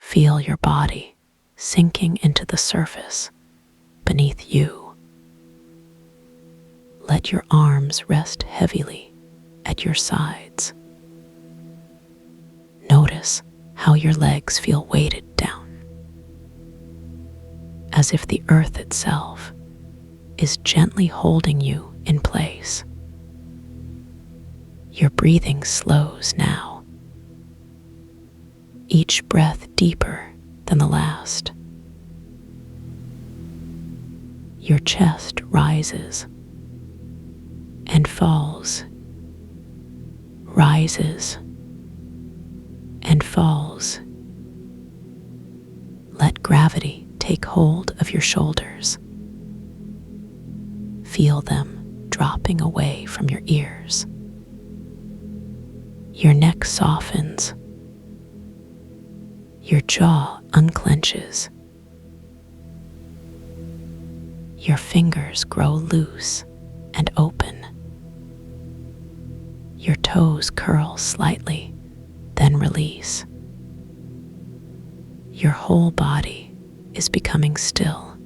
Feel your body sinking into the surface beneath you. Let your arms rest heavily at your sides. Notice how your legs feel weighted down, as if the earth itself is gently holding you in place. Your breathing slows now, each breath deeper than the last. Your chest rises and falls, rises and falls. Let gravity take hold of your shoulders. Feel them dropping away from your ears. Your neck softens. Your jaw unclenches. Your fingers grow loose and open. Your toes curl slightly, then release. Your whole body is becoming still,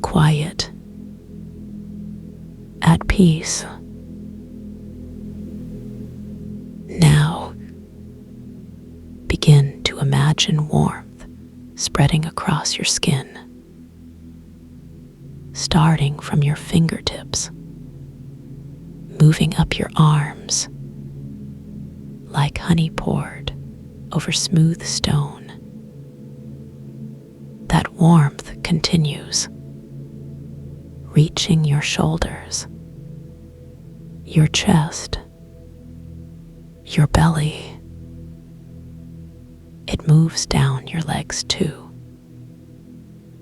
quiet, at peace. Now, begin to imagine warmth spreading across your skin, starting from your fingertips, moving up your arms like honey poured over smooth stone. That warmth continues, reaching your shoulders, your chest, your belly. It moves down your legs too,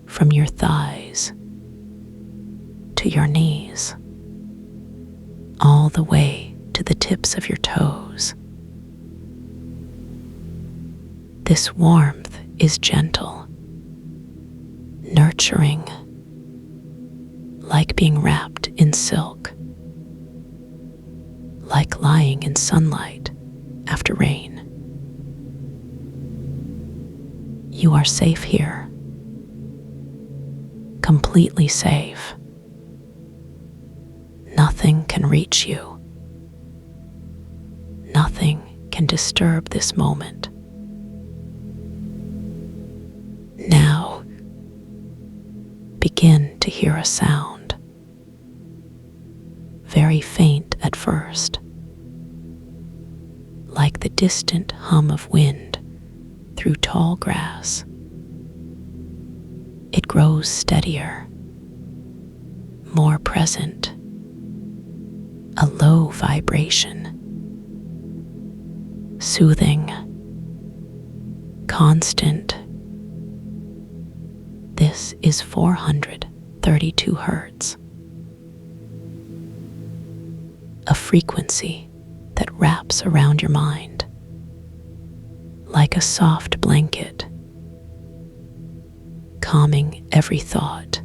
from your thighs to your knees, all the way to the tips of your toes. This warmth is gentle, nurturing, like being wrapped in silk, like lying in sunlight after rain. You are safe here, completely safe. Nothing can reach you. Nothing can disturb this moment. Now, begin to hear a sound, very faint at first, like the distant hum of wind through tall grass. It grows steadier, more present, a low vibration, soothing, constant. This is 432 hertz, a frequency that wraps around your mind like a soft blanket, calming every thought,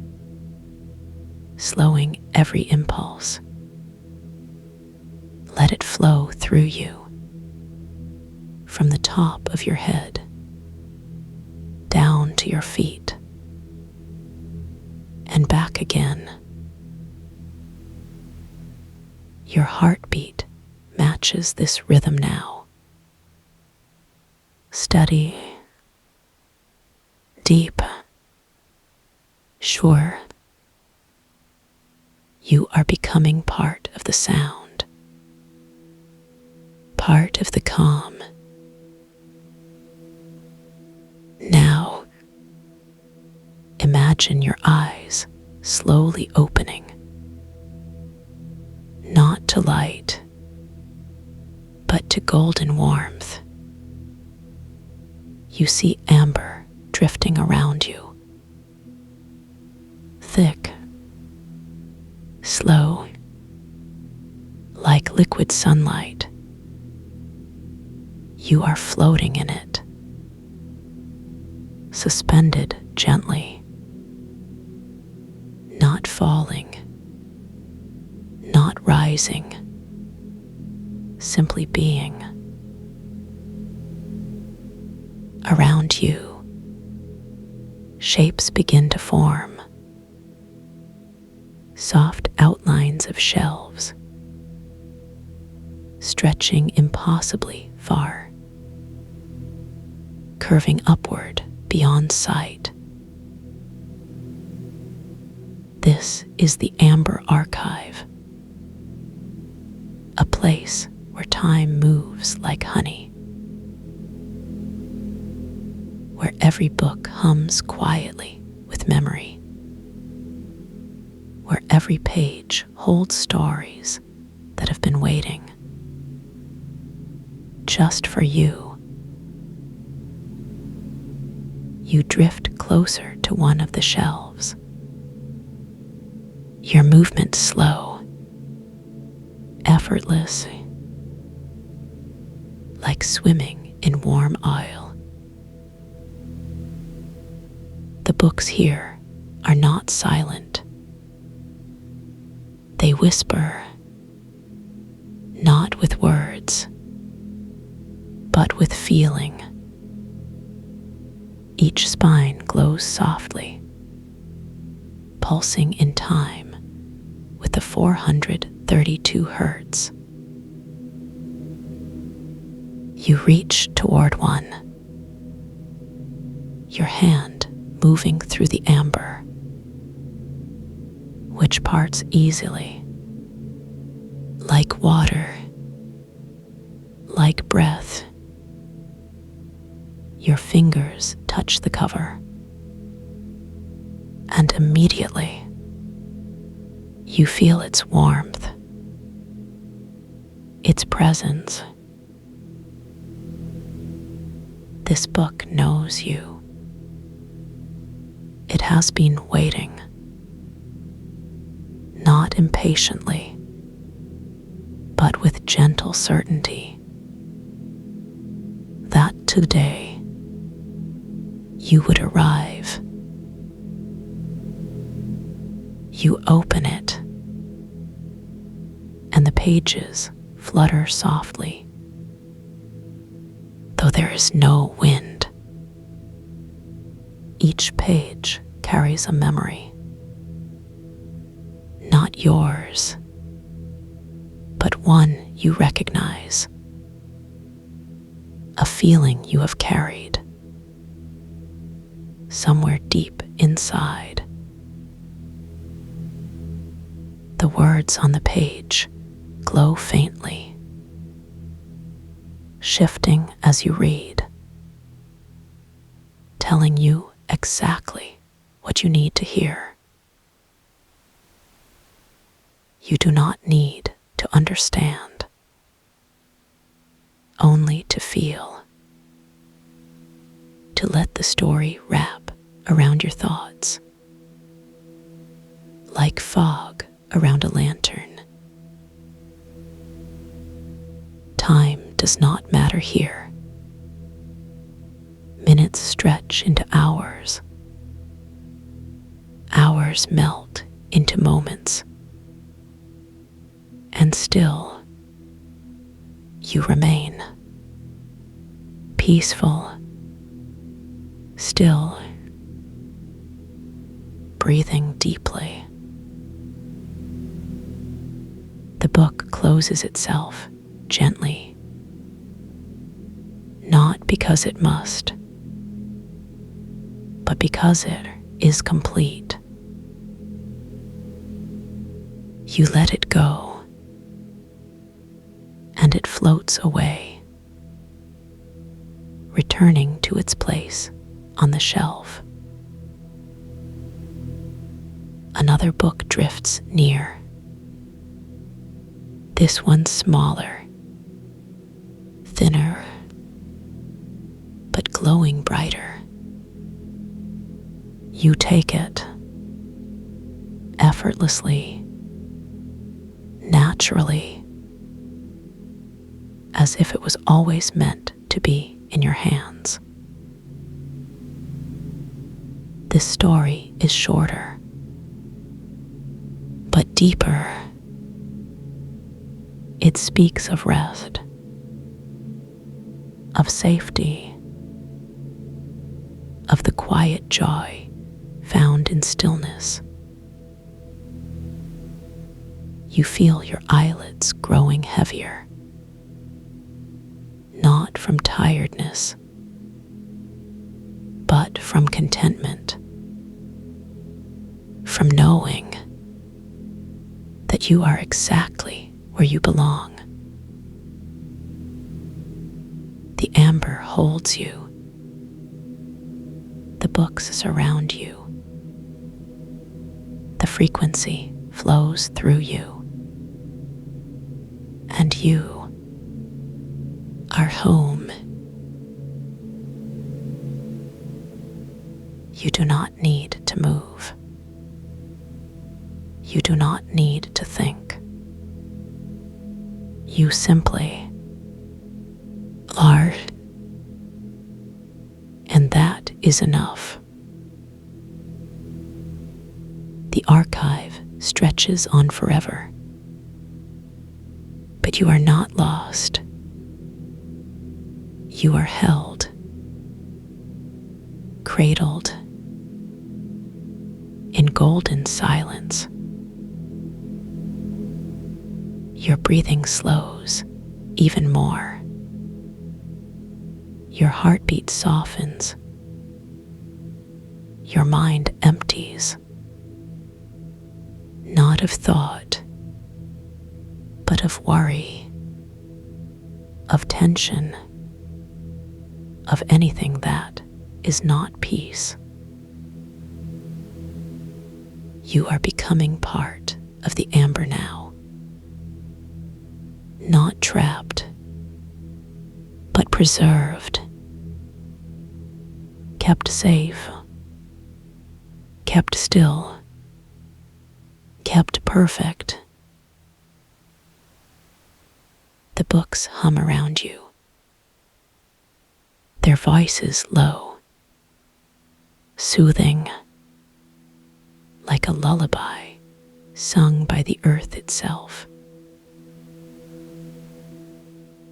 slowing every impulse. Let it flow through you, from the top of your head, down to your feet, and back again. Your heartbeat matches this rhythm now. Steady, deep, sure. You are becoming part of the sound, part of the calm. Now, imagine your eyes slowly opening, not to light, but to golden warmth. You see amber drifting around you, thick, slow, like liquid sunlight. You are floating in it, suspended gently, not falling, not rising, simply being. Around you, shapes begin to form, soft outlines of shelves, stretching impossibly far, curving upward beyond sight. This is the Amber Archive, a place where time moves like honey, where every book hums quietly with memory, where every page holds stories that have been waiting just for you. You drift closer to one of the shelves, your movement slow, effortless, like swimming in warm oil. The books here are not silent. They whisper, not with words, but with feeling. Each spine glows softly, pulsing in time with the 432 hertz. You reach toward one, your hand moving through the amber, which parts easily, like water, like breath. Your fingers touch the cover, and immediately you feel its warmth, its presence. This book knows you. It has been waiting, not impatiently, but with gentle certainty that today you would arrive. You open it, and the pages flutter softly, though there is no wind. Each page carries a memory, not yours, but one you recognize, a feeling you have carried somewhere deep inside. The words on the page glow faintly, shifting as you read, telling you exactly what you need to hear. You do not need to understand, only to feel, to let the story wrap around your thoughts, like fog around a lantern. Time does not matter here. Minutes stretch into hours. Hours melt into moments. And still, you remain peaceful, still, breathing deeply. The book closes itself gently, not because it must, but because it is complete. You let it go, and it floats away, returning to its place on the shelf. Another book drifts near, this one smaller, thinner, but glowing brighter. You take it, effortlessly, naturally, as if it was always meant to be in your hands. This story is shorter, but deeper. It speaks of rest, of safety, of the quiet joy found in stillness. You feel your eyelids growing heavier, not from tiredness, but from contentment, from knowing that you are exactly where you belong. The amber holds you. The books surround you. The frequency flows through you. And you are home. You do not need to move. You do not need to think. You simply are, and that is enough. The archive stretches on forever, but you are not lost. You are held, cradled in golden silence. Your breathing slows even more. Your heartbeat softens. Your mind empties, not of thought, but of worry, of tension, of anything that is not peace. You are becoming part of the amber now, not trapped, but preserved, kept safe, kept still, kept perfect. The books hum around you, their voices low, soothing, like a lullaby sung by the earth itself.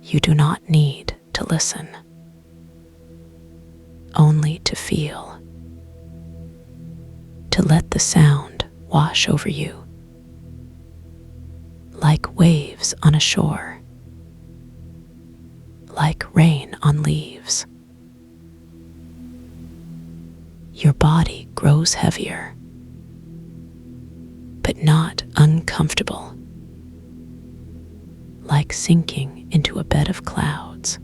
You do not need to listen, only to feel, to let the sound wash over you, like waves on a shore, like rain on leaves. Your body grows heavier, but not uncomfortable, like sinking into a bed of clouds.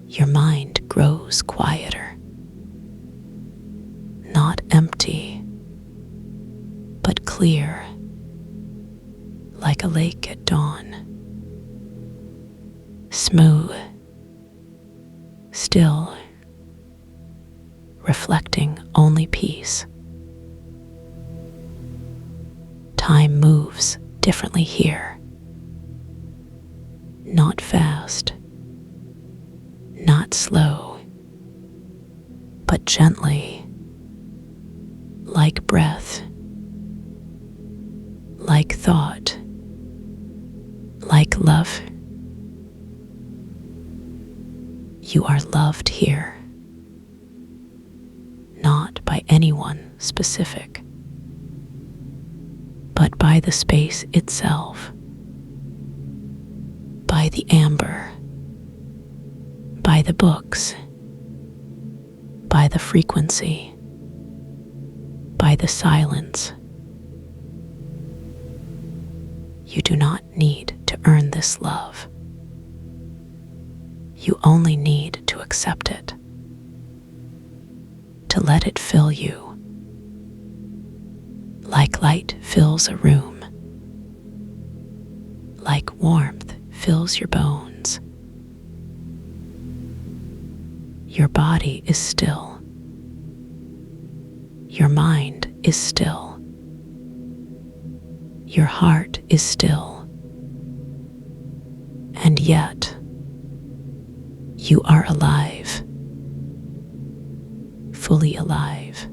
Your mind grows quieter, not empty, but clear, like a lake at dawn. Smooth, still, reflecting only peace. Time moves differently here. Not fast, not slow, but gently, like breath, like thought, like love. You are loved here, not by anyone specific, but by the space itself, by the amber, by the books, by the frequency, by the silence. You do not need to earn this love. You only need to accept it, to let it fill you, like light fills a room, like warmth fills your bones. Your body is still. Your mind is still. Your heart is still. And yet, you are alive, fully alive,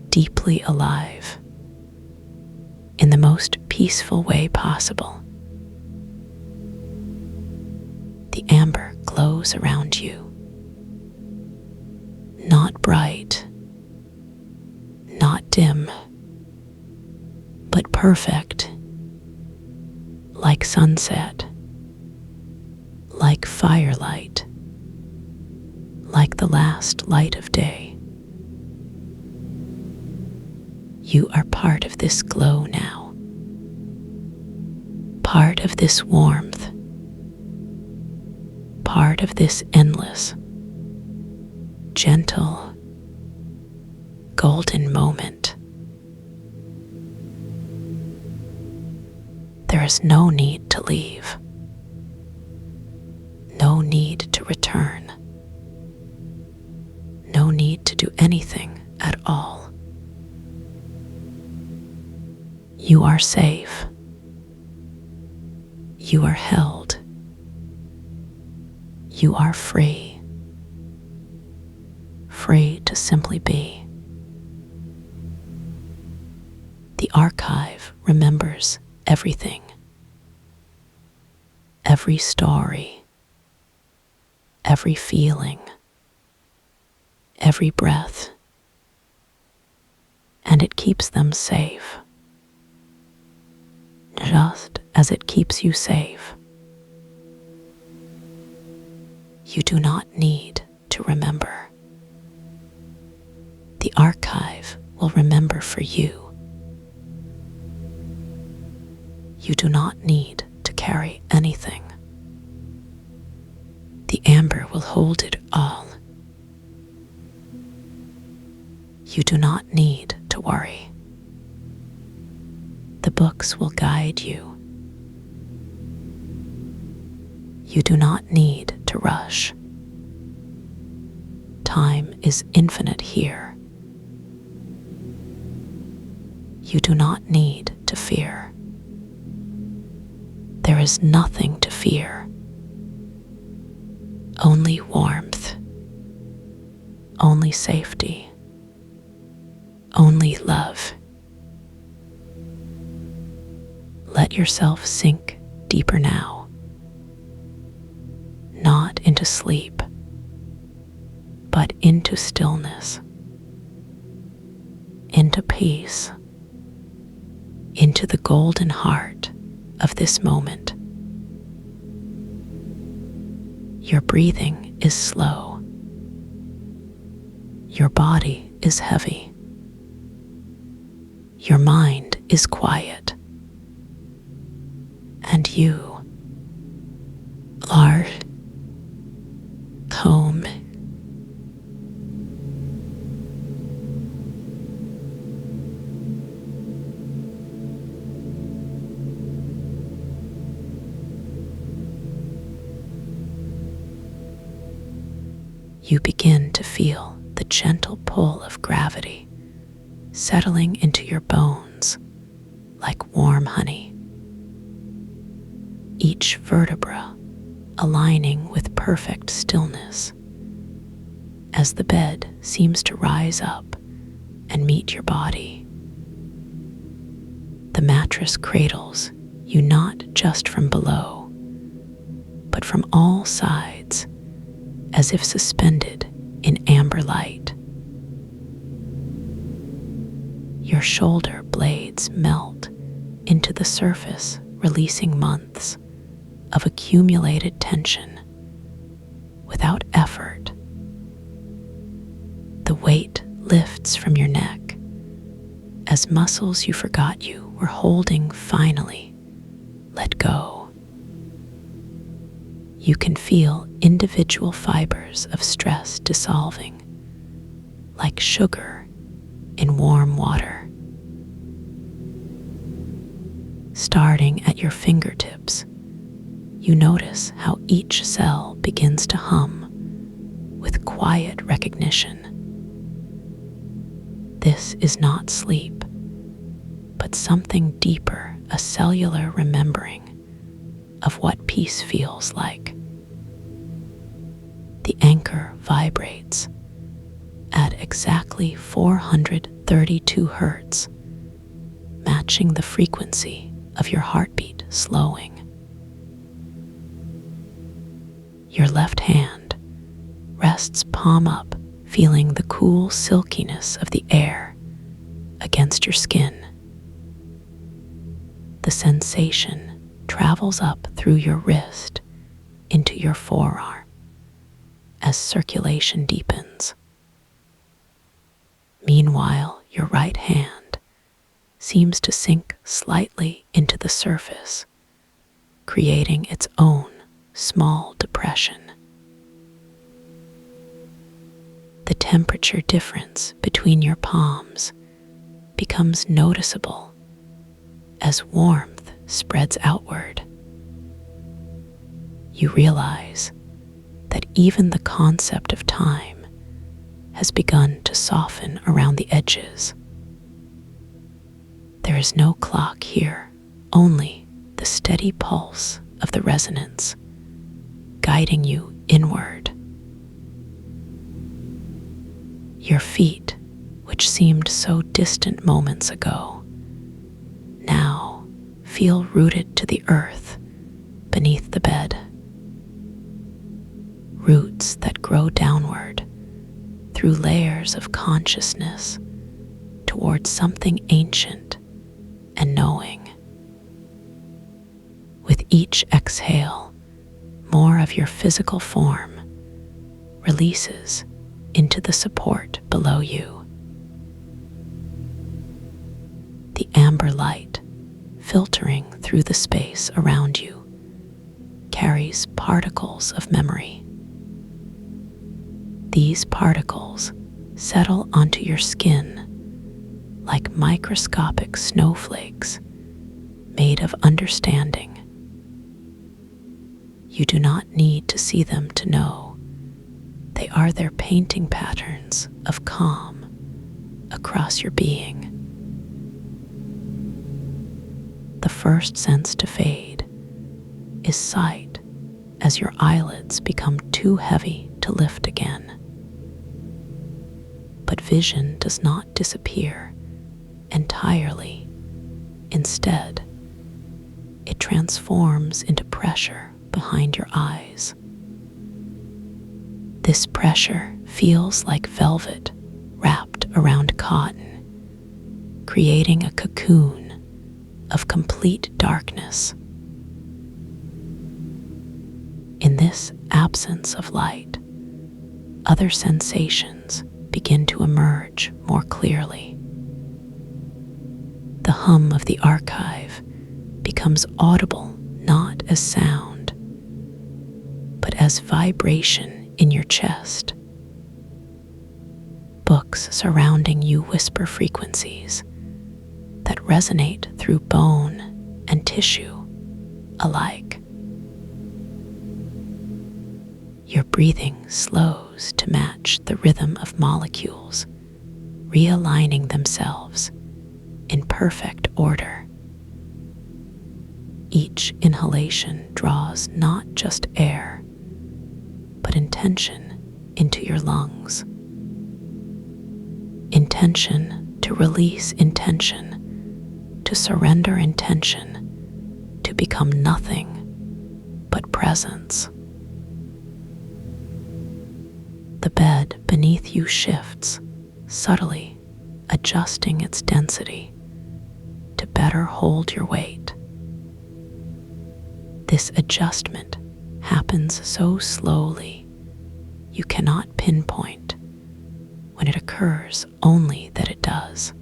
deeply alive, in the most peaceful way possible. The amber glows around you, bright, not dim, but perfect, like sunset, like firelight, like the last light of day. You are part of this glow now, part of this warmth, part of this endless, gentle, golden moment. There is no need to leave, no need to return, no need to do anything at all. You are safe. You are held. You are free. Free to simply be. The archive remembers everything. Every story. Every feeling. Every breath. And it keeps them safe. Just as it keeps you safe. You do not need to remember. The archive will remember for you. You do not need to carry anything. The amber will hold it all. You do not need to worry. The books will guide you. You do not need to rush. Time is infinite here. You do not need to fear. There is nothing to fear. Only warmth. Only safety. Only love. Let yourself sink deeper now. Not into sleep, but into stillness, into peace, into the golden heart of this moment. Your breathing is slow. Your body is heavy. Your mind is quiet. And you are home. You begin to feel the gentle pull of gravity settling into your bones like warm honey. Each vertebra aligning with perfect stillness as the bed seems to rise up and meet your body. The mattress cradles you not just from below, but from all sides, as if suspended in amber light. Your shoulder blades melt into the surface, releasing months of accumulated tension without effort. The weight lifts from your neck as muscles you forgot you were holding finally let go. You can feel individual fibers of stress dissolving like sugar in warm water. Starting at your fingertips, you notice how each cell begins to hum with quiet recognition. This is not sleep, but something deeper, a cellular remembering of what peace feels like. The anchor vibrates at exactly 432 hertz, matching the frequency of your heartbeat slowing. Your left hand rests palm up, feeling the cool silkiness of the air against your skin. The sensation travels up through your wrist into your forearm as circulation deepens. Meanwhile, your right hand seems to sink slightly into the surface, creating its own small depression. The temperature difference between your palms becomes noticeable as warmth spreads outward. You realize that even the concept of time has begun to soften around the edges. There is no clock here, only the steady pulse of the resonance, guiding you inward. Your feet, which seemed so distant moments ago, now feel rooted to the earth beneath the bed. Roots that grow downward through layers of consciousness towards something ancient and knowing. With each exhale, more of your physical form releases into the support below you. The amber light filtering through the space around you carries particles of memory. These particles settle onto your skin like microscopic snowflakes made of understanding. You do not need to see them to know they are their painting patterns of calm across your being. The first sense to fade is sight, as your eyelids become too heavy to lift again. But vision does not disappear entirely. Instead, it transforms into pressure behind your eyes. This pressure feels like velvet wrapped around cotton, creating a cocoon of complete darkness. In this absence of light, other sensations begin to emerge more clearly. The hum of the archive becomes audible not as sound, but as vibration in your chest. Books surrounding you whisper frequencies that resonate through bone and tissue alike. Your breathing slows to match the rhythm of molecules, realigning themselves in perfect order. Each inhalation draws not just air, but intention into your lungs. Intention to release intention, to surrender intention, to become nothing but presence. The bed beneath you shifts, subtly adjusting its density to better hold your weight. This adjustment happens so slowly you cannot pinpoint when it occurs, only that it does.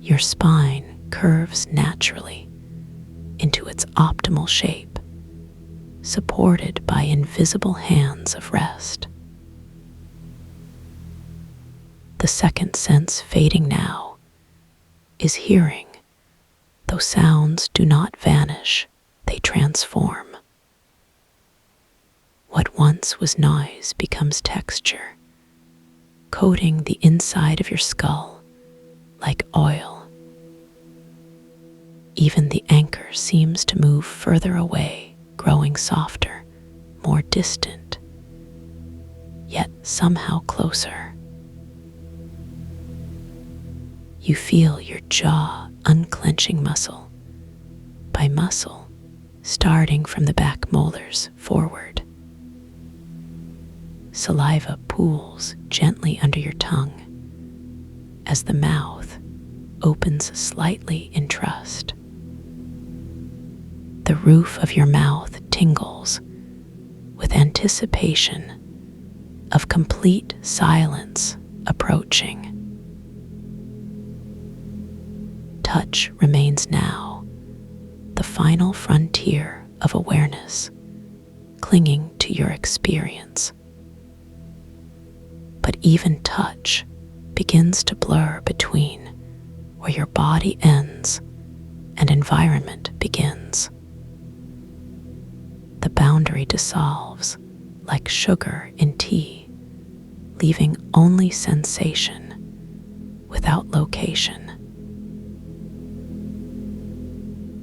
Your spine curves naturally into its optimal shape, supported by invisible hands of rest. The second sense fading now is hearing, though sounds do not vanish, they transform. What once was noise becomes texture, coating the inside of your skull like oil. Even the anchor seems to move further away, growing softer, more distant, yet somehow closer. You feel your jaw unclenching muscle by muscle, starting from the back molars forward. Saliva pools gently under your tongue as the mouth opens slightly in trust. The roof of your mouth tingles with anticipation of complete silence approaching. Touch remains now, the final frontier of awareness, clinging to your experience. But even touch begins to blur between where your body ends and environment begins. The boundary dissolves like sugar in tea, leaving only sensation without location.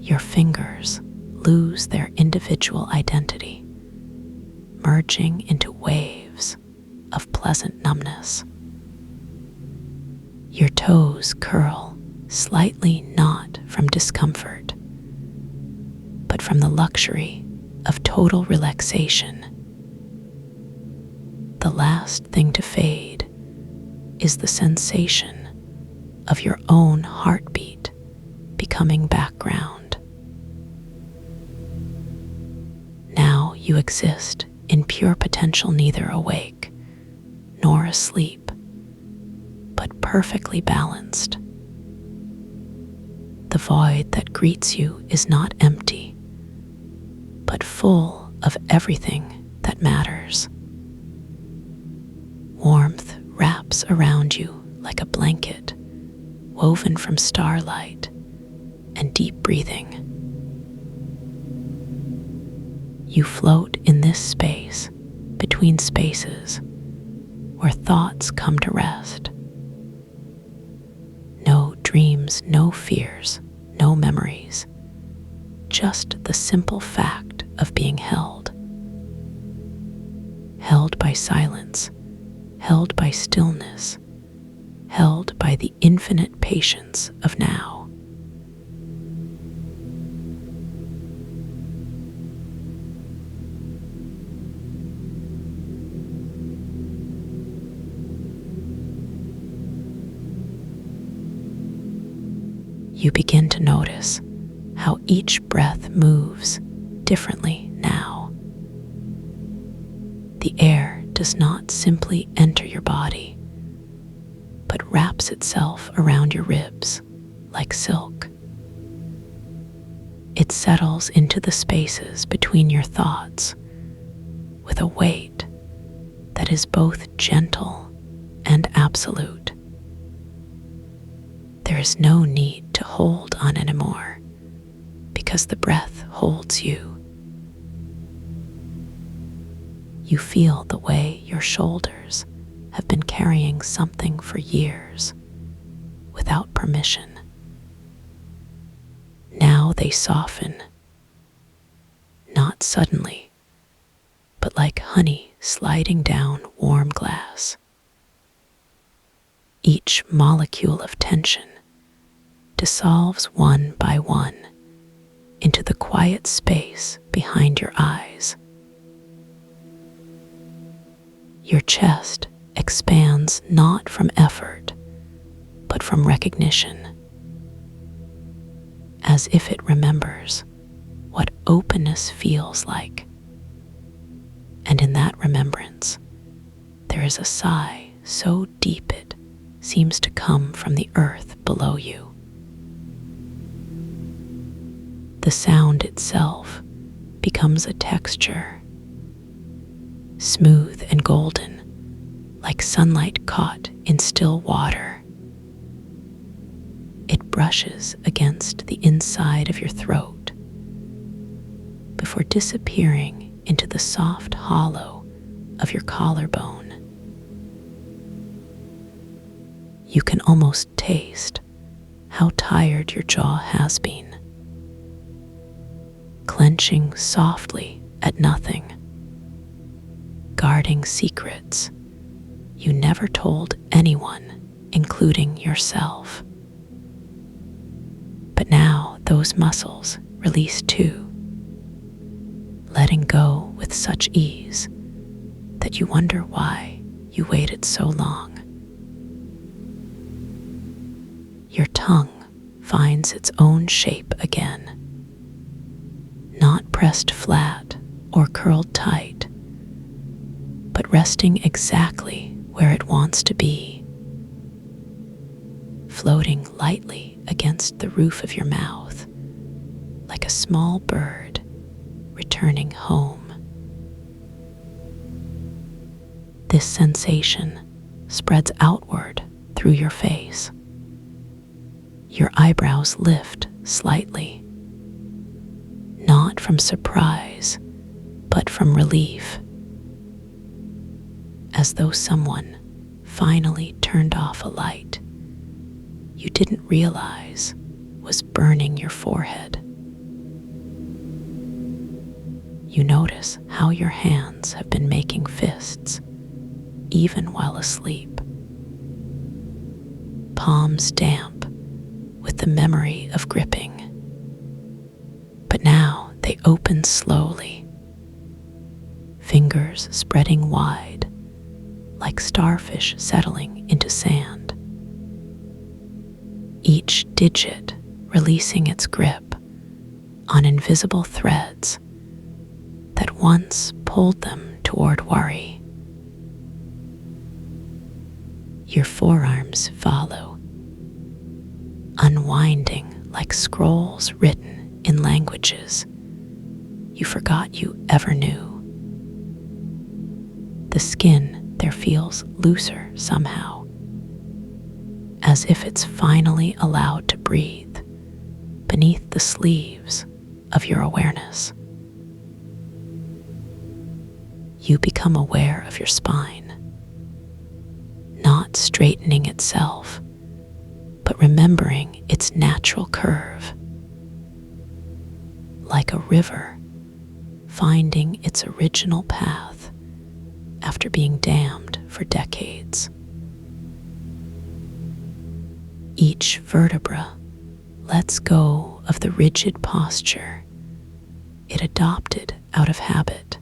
Your fingers lose their individual identity, merging into waves of pleasant numbness. Your toes curl slightly, not from discomfort, but from the luxury of total relaxation. The last thing to fade is the sensation of your own heartbeat becoming background. Now you exist in pure potential, neither awake nor asleep, but perfectly balanced. The void that greets you is not empty, but full of everything that matters. Warmth wraps around you like a blanket woven from starlight and deep breathing. You float in this space between spaces where thoughts come to rest. No dreams, no fears, no memories, just the simple fact of being held. Held by silence, held by stillness, held by the infinite patience of now. You begin to notice how each breath moves differently now. The air does not simply enter your body, but wraps itself around your ribs like silk. It settles into the spaces between your thoughts with a weight that is both gentle and absolute. There is no need to hold on anymore because the breath holds you. You feel the way your shoulders have been carrying something for years without permission. Now they soften, not suddenly, but like honey sliding down warm glass. Each molecule of tension dissolves one by one into the quiet space behind your eyes. Your chest expands not from effort, but from recognition, as if it remembers what openness feels like. And in that remembrance, there is a sigh so deep it seems to come from the earth below you. The sound itself becomes a texture, smooth and golden, like sunlight caught in still water. It brushes against the inside of your throat before disappearing into the soft hollow of your collarbone. You can almost taste how tired your jaw has been, clenching softly at nothing, guarding secrets you never told anyone, including yourself. But now those muscles release too, letting go with such ease that but you wonder why you waited so long. Your tongue finds its own shape again, not pressed flat or curled tight, but resting exactly where it wants to be, floating lightly against the roof of your mouth, like a small bird returning home. This sensation spreads outward through your face. Your eyebrows lift slightly, not from surprise, but from relief, as though someone finally turned off a light you didn't realize was burning your forehead. You notice how your hands have been making fists, even while asleep. Palms damp with the memory of gripping. But now they open slowly, fingers spreading wide, like starfish settling into sand. Each digit releasing its grip on invisible threads that once pulled them toward worry. Your forearms follow, unwinding like scrolls written in languages you forgot you ever knew. The skin there feels looser somehow, as if it's finally allowed to breathe beneath the sleeves of your awareness. You become aware of your spine, not straightening itself, but remembering its natural curve, like a river finding its original path after being dammed for decades. Each vertebra lets go of the rigid posture it adopted out of habit,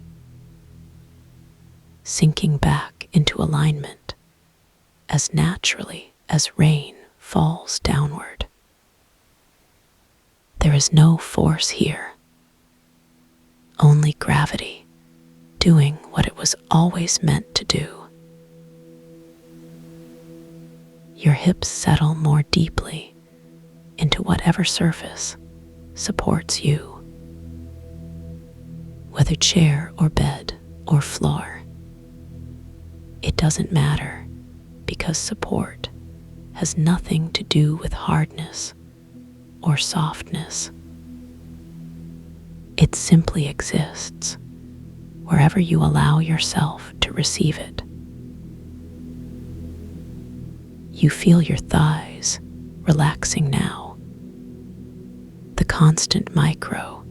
sinking back into alignment as naturally as rain falls downward. There is no force here, only gravity doing what it was always meant to do. Your hips settle more deeply into whatever surface supports you, whether chair or bed or floor. It doesn't matter, because support has nothing to do with hardness or softness. It simply exists wherever you allow yourself to receive it. You feel your thighs relaxing now, the constant micro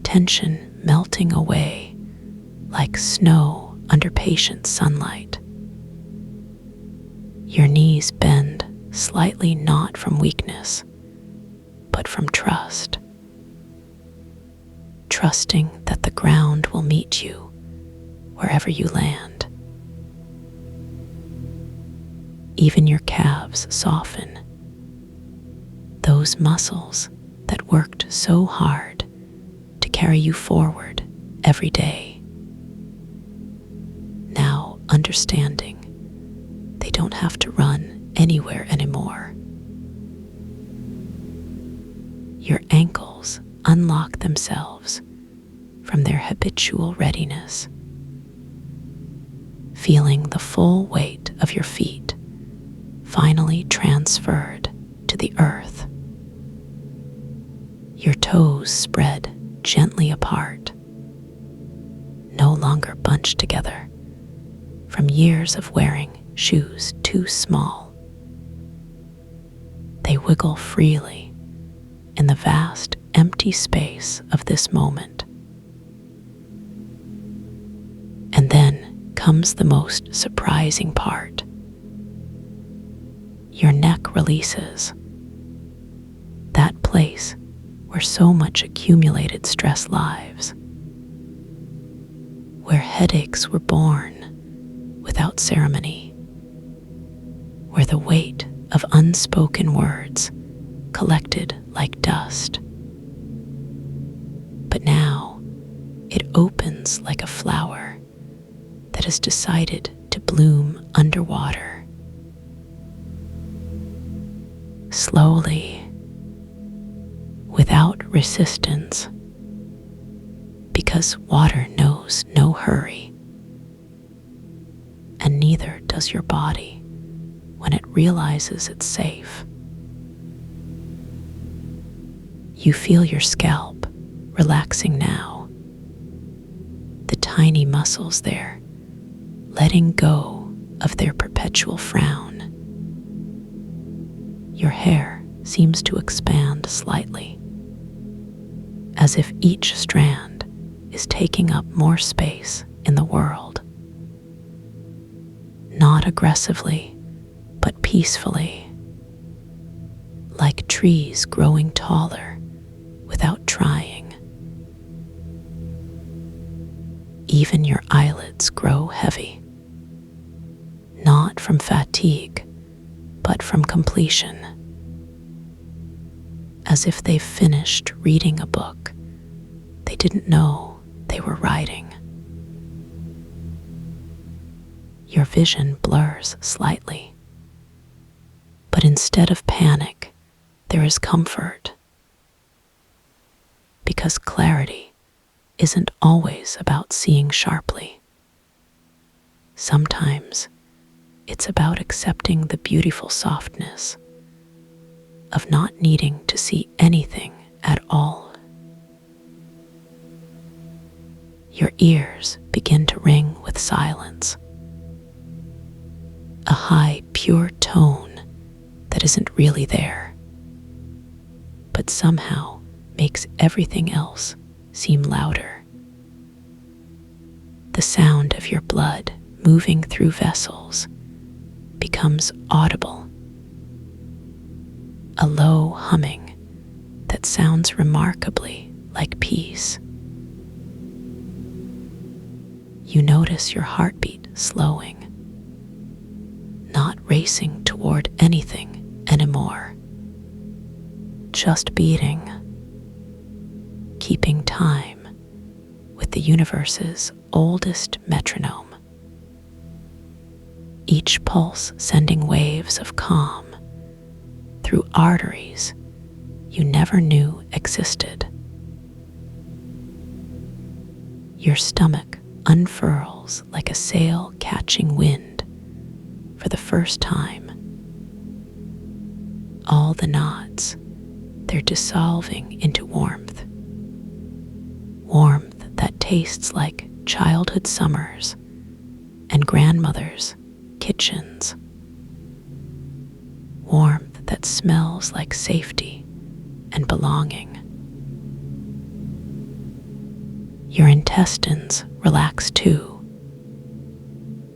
tension melting away like snow under patient sunlight. Your knees bend slightly, not from weakness, but from trust. Trusting that the ground will meet you wherever you land. Even your calves soften, those muscles that worked so hard to carry you forward every day. Now understanding they don't have to run anywhere anymore. Your ankles unlock themselves from their habitual readiness, feeling the full weight of your feet finally transferred to the earth. Your toes spread gently apart, no longer bunched together from years of wearing shoes too small. They wiggle freely in the vast, empty space of this moment. And then comes the most surprising part. Your neck releases, that place where so much accumulated stress lives. where headaches were born without ceremony, where the weight of unspoken words collected like dust. But now it opens like a flower that has decided to bloom underwater. Slowly, without resistance, because water knows no hurry, and neither does your body when it realizes it's safe. You feel your scalp relaxing now, the tiny muscles there letting go of their perpetual frown. Your hair seems to expand slightly, as if each strand is taking up more space in the world. Not aggressively, but peacefully, like trees growing taller without trying. Even your eyelids grow heavy, not from fatigue, but from completion, as if they've finished reading a book they didn't know they were writing. Your vision blurs slightly, but instead of panic, there is comfort, because clarity isn't always about seeing sharply. Sometimes it's about accepting the beautiful softness of not needing to see anything at all. Your ears begin to ring with silence, a high, pure tone that isn't really there, but somehow makes everything else seem louder. The sound of your blood moving through vessels becomes audible, a low humming that sounds remarkably like peace. You notice your heartbeat slowing, not racing toward anything anymore, just beating, keeping time with the universe's oldest metronome. Each pulse sending waves of calm through arteries you never knew existed. Your stomach unfurls like a sail catching wind for the first time. All the knots, they're dissolving into warmth. Warmth that tastes like childhood summers and grandmother's kitchens. Warmth that smells like safety and belonging. Your intestines relax too,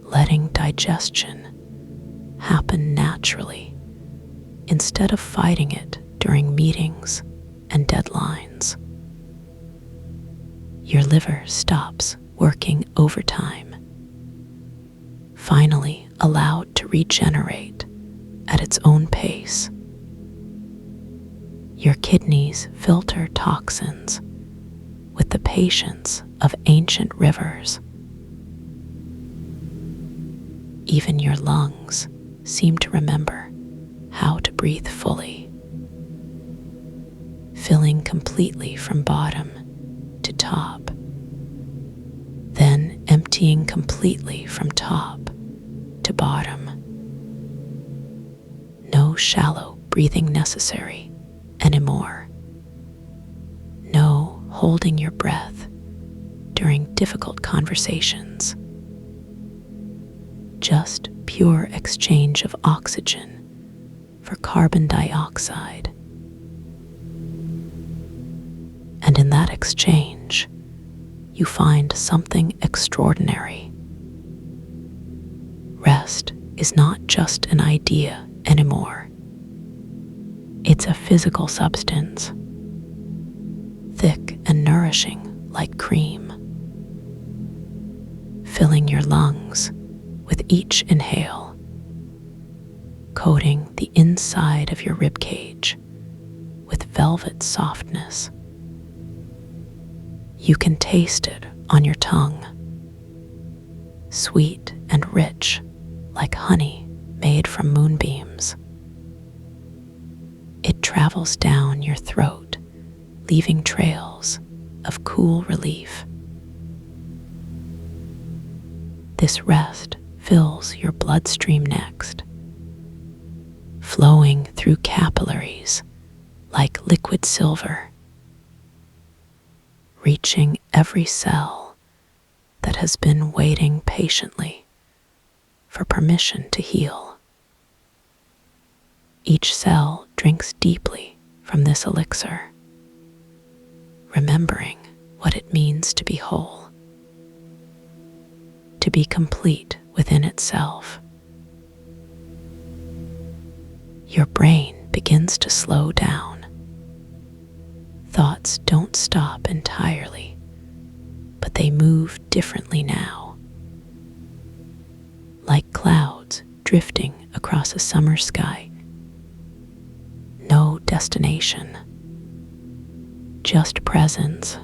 letting digestion happen naturally instead of fighting it during meetings and deadlines. Your liver stops working overtime, finally allowed to regenerate at its own pace. Your kidneys filter toxins with the patience of ancient rivers. Even your lungs seem to remember how to breathe fully, filling completely from bottom to top, then emptying completely from top to bottom. No shallow breathing necessary anymore. No holding your breath during difficult conversations. Just pure exchange of oxygen for carbon dioxide. And in that exchange, you find something extraordinary. Rest is not just an idea anymore. It's a physical substance, thick and nourishing like cream. filling your lungs with each inhale, coating the inside of your rib cage with velvet softness. You can taste it on your tongue, sweet and rich like honey made from moonbeams. It travels down your throat, leaving trails of cool relief. This rest fills your bloodstream next, flowing through capillaries like liquid silver, reaching every cell that has been waiting patiently for permission to heal. Each cell drinks deeply from this elixir, remembering what it means to be whole, to be complete within itself. Your brain begins to slow down. Thoughts don't stop entirely, but they move differently now. Like clouds drifting across a summer sky. No destination, just presence.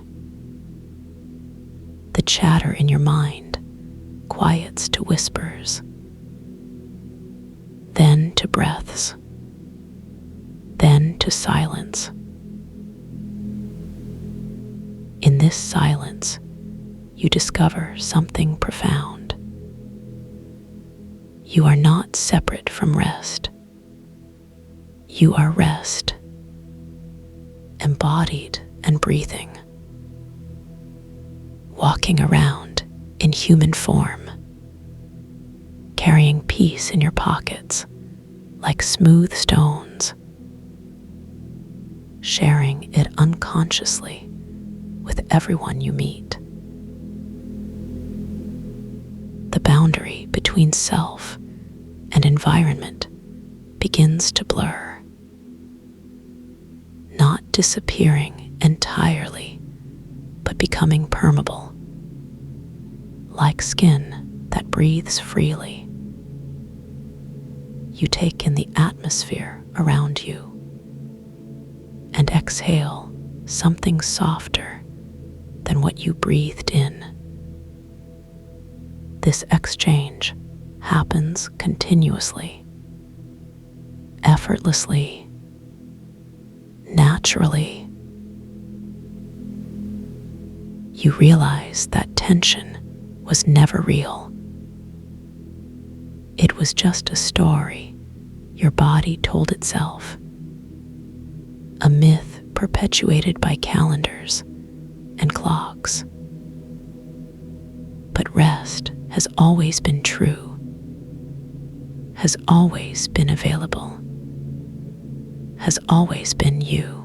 The chatter in your mind quiets to whispers, then to breaths, then to silence. In this silence, you discover something profound. You are not separate from rest. You are rest, embodied and breathing, walking around in human form, carrying peace in your pockets like smooth stones, sharing it unconsciously with everyone you meet. The boundary between self and environment begins to blur, not disappearing entirely, but becoming permeable, like skin that breathes freely. You take in the atmosphere around you and exhale something softer than what you breathed in. This exchange happens continuously, effortlessly, naturally. You realize that tension was never real. It was just a story your body told itself, a myth perpetuated by calendars and clocks. But rest has always been true, has always been available, has always been you.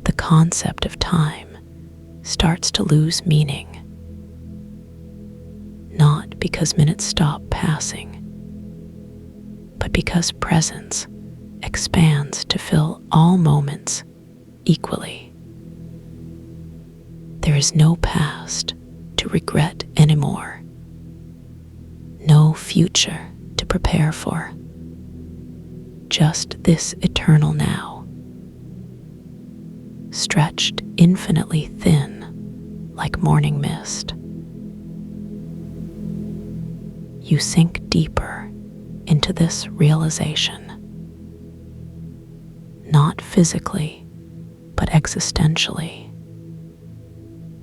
The concept of time starts to lose meaning, not because minutes stop passing, but because presence expands to fill all moments equally. There is no past to regret anymore, no future to prepare for, just this eternal now, stretched infinitely thin like morning mist. You sink deeper into this realization, not physically, but existentially,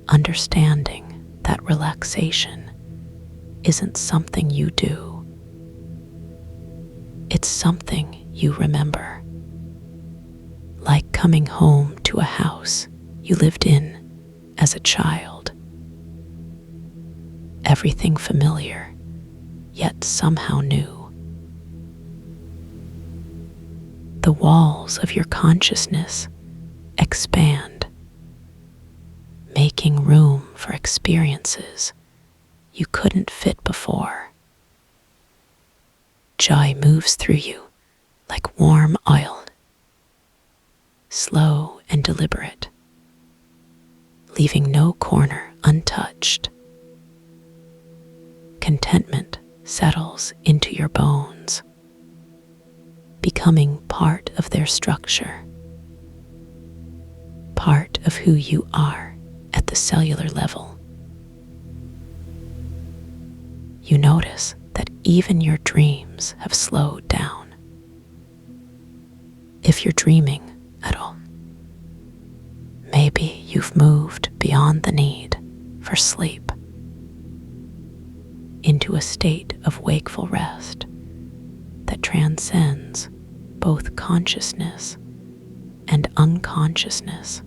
understanding that relaxation isn't something you do. It's something you remember, like coming home to a house you lived in as a child. Everything familiar, yet somehow new. The walls of your consciousness expand, making room for experiences you couldn't fit before. Joy moves through you like warm oil, slow and deliberate, leaving no corner untouched. Contentment settles into your bones, becoming part of their structure, part of who you are at the cellular level. You notice that even your dreams have slowed down. If you're dreaming at all, maybe you've moved beyond the need for sleep into a state of wakeful rest that transcends both consciousness and unconsciousness.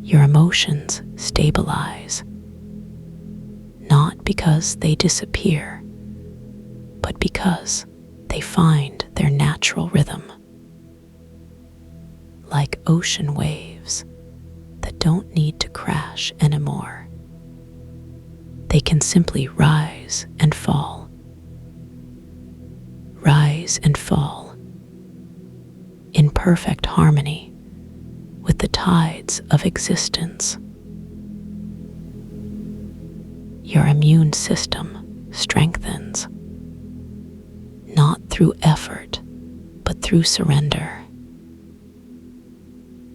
Your emotions stabilize, not because they disappear, but because they find their natural rhythm. Like ocean waves that don't need to crash anymore. They can simply rise and fall in perfect harmony with the tides of existence. Your immune system strengthens, not through effort, but through surrender.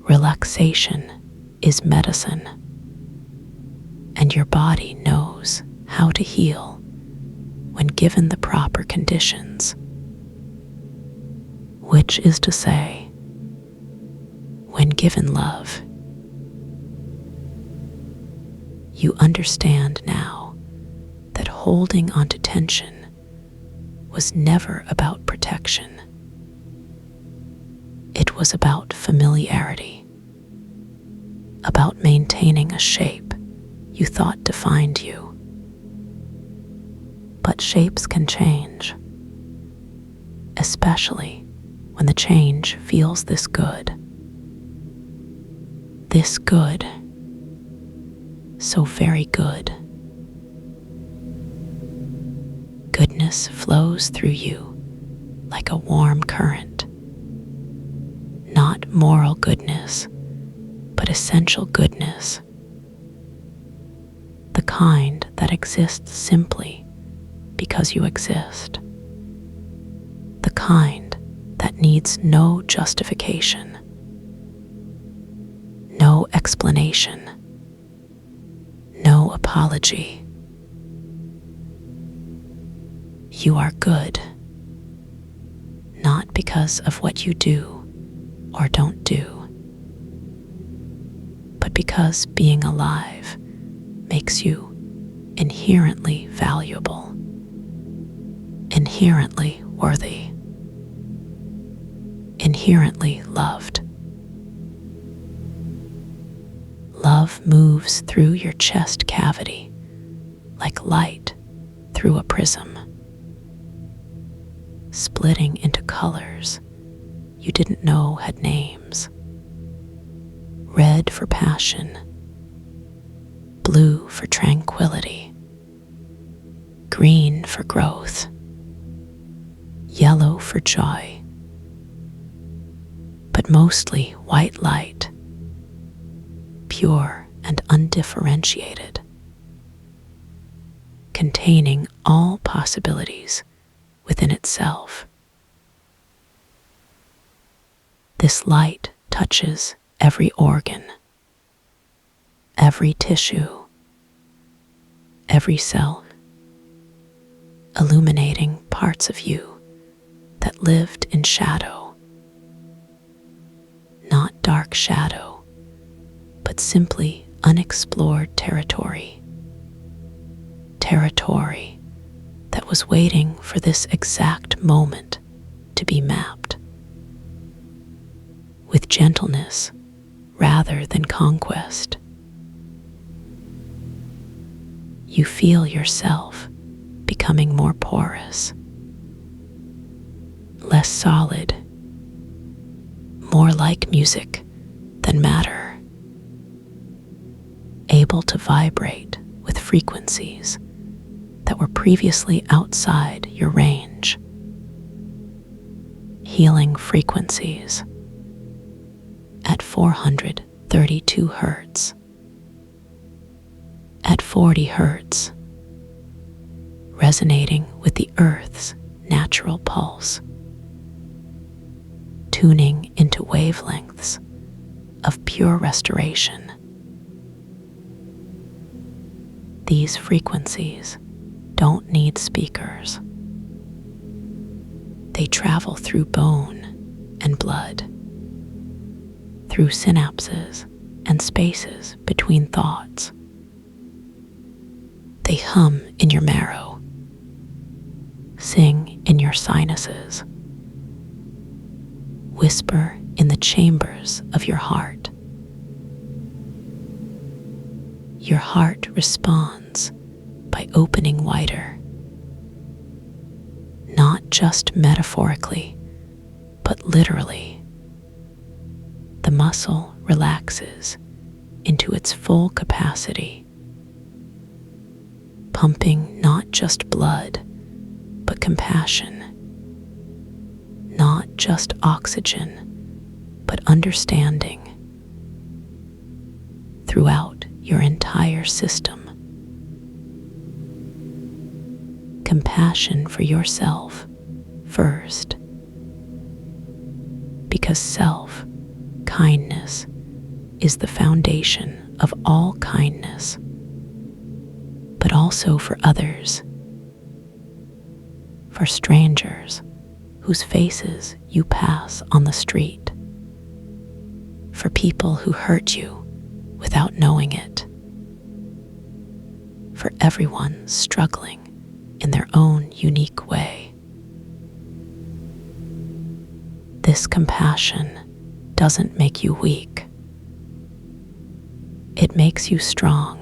Relaxation is medicine, and your body knows how to heal when given the proper conditions. Which is to say, when given love. You understand now that holding onto tension was never about protection. It was about familiarity, about maintaining a shape you thought defined you. But shapes can change, especially when the change feels this good. This good, so very good. Goodness flows through you like a warm current. Not moral goodness, but essential goodness. The kind that exists simply because you exist. The kind that needs no justification, no explanation, no apology. You are good, not because of what you do or don't do, but because being alive makes you inherently valuable, inherently worthy, inherently loved. Love moves through your chest cavity like light through a prism, splitting into colors you didn't know had names. Red for passion, blue for tranquility, green for growth, yellow for joy, but mostly white light, pure and undifferentiated, containing all possibilities within itself. This light touches every organ, every tissue, every cell, illuminating parts of you that lived in shadow. Not dark shadow, but simply unexplored territory. Territory that was waiting for this exact moment to be mapped. With gentleness rather than conquest. You feel yourself becoming more porous, less solid, more like music than matter, able to vibrate with frequencies that were previously outside your range. Healing frequencies at 430 32 hertz, at 40 hertz, resonating with the Earth's natural pulse, tuning into wavelengths of pure restoration. These frequencies don't need speakers. They travel through bone and blood, through synapses and spaces between thoughts. They hum in your marrow, sing in your sinuses, whisper in the chambers of your heart. Your heart responds by opening wider, not just metaphorically, but literally. The muscle relaxes into its full capacity, pumping not just blood, but compassion, not just oxygen, but understanding throughout your entire system. Compassion for yourself first, because self-kindness is the foundation of all kindness, but also for others, for strangers whose faces you pass on the street, for people who hurt you without knowing it, for everyone struggling in their own unique way. This compassion doesn't make you weak. It makes you strong,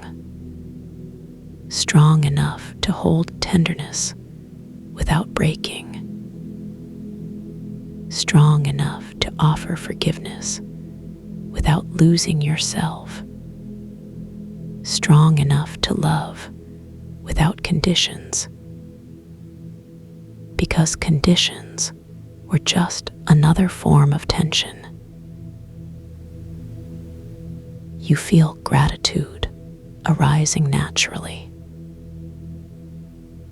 strong enough to hold tenderness without breaking, strong enough to offer forgiveness without losing yourself, strong enough to love without conditions, because conditions were just another form of tension. You feel gratitude arising naturally,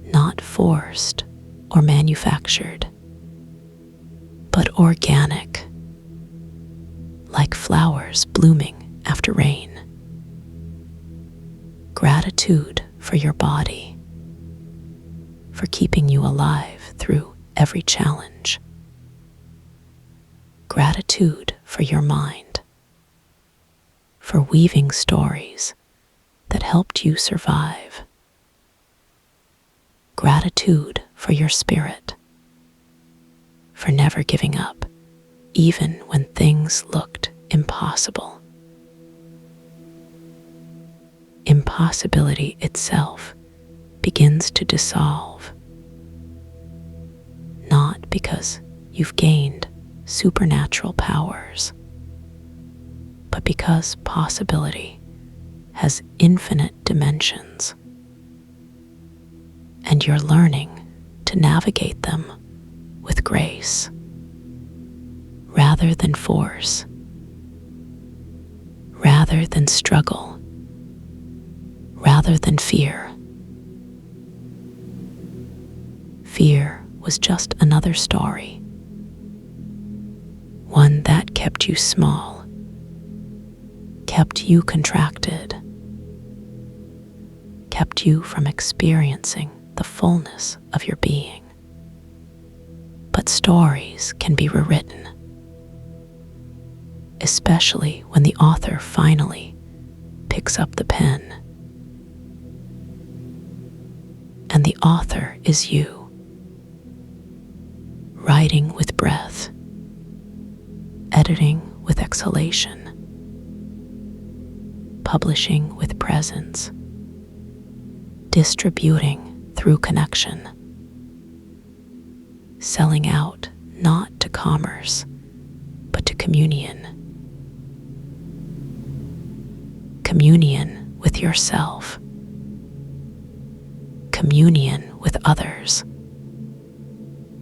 not forced or manufactured, but organic, like flowers blooming after rain. Gratitude for your body, for keeping you alive through every challenge. Gratitude for your mind, for weaving stories that helped you survive. Gratitude for your spirit, for never giving up, even when things looked impossible. Impossibility itself begins to dissolve, not because you've gained supernatural powers, but because possibility has infinite dimensions, and you're learning to navigate them with grace rather than force, rather than struggle, rather than fear. Fear was just another story, one that kept you small, kept you contracted, kept you from experiencing the fullness of your being. But stories can be rewritten, especially when the author finally picks up the pen. And the author is you, writing with breath, editing with exhalation, publishing with presence, distributing through connection, selling out not to commerce, but to communion. Communion with yourself, communion with others,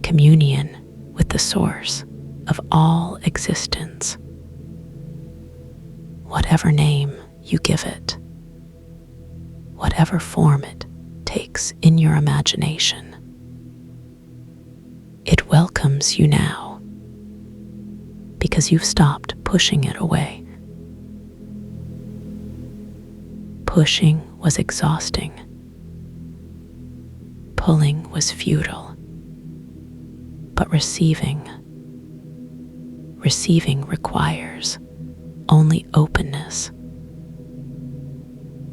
communion with the source of all existence. whatever name you give it, whatever form it takes in your imagination. It welcomes you now because you've stopped pushing it away. Pushing was exhausting. Pulling was futile. But receiving requires only openness.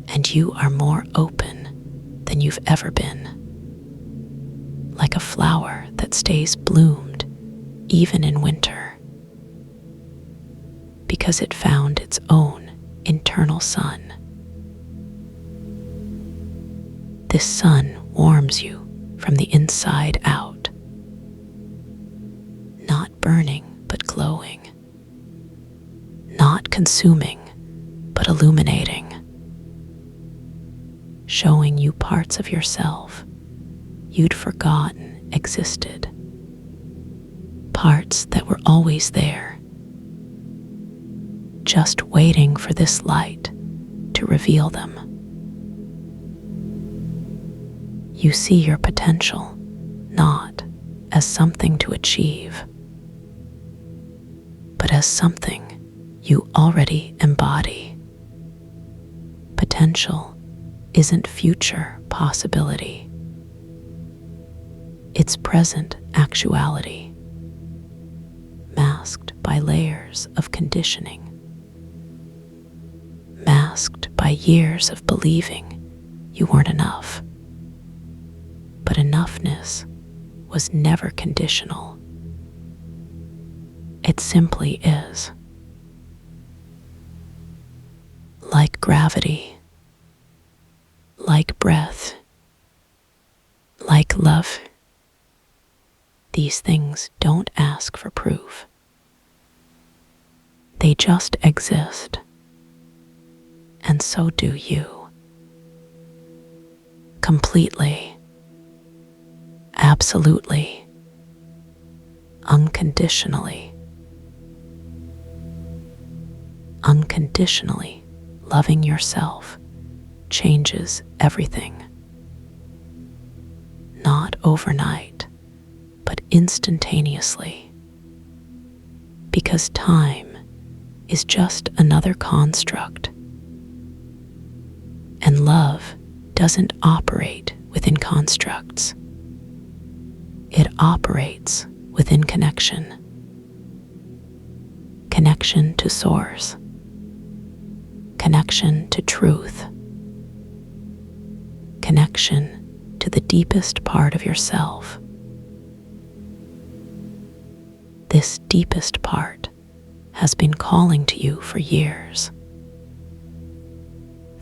And you are more open than you've ever been. Like a flower that stays bloomed even in winter, because it found its own internal sun. This sun warms you from the inside out, not burning but glowing, not consuming but illuminating, showing you parts of yourself you'd forgotten existed, parts that were always there, just waiting for this light to reveal them. You see your potential not as something to achieve, but as something you already embody. Potential isn't future possibility. It's present actuality, masked by layers of conditioning, masked by years of believing you weren't enough. But enoughness was never conditional. It simply is. Like gravity, like breath, like love. These things don't ask for proof. They just exist. And so do you. Completely. Absolutely. Unconditionally. Unconditionally loving yourself changes everything. Not overnight, but instantaneously. Because time is just another construct. And love doesn't operate within constructs. It operates within connection. Connection to source. Connection to truth. Connection to the deepest part of yourself. This deepest part has been calling to you for years.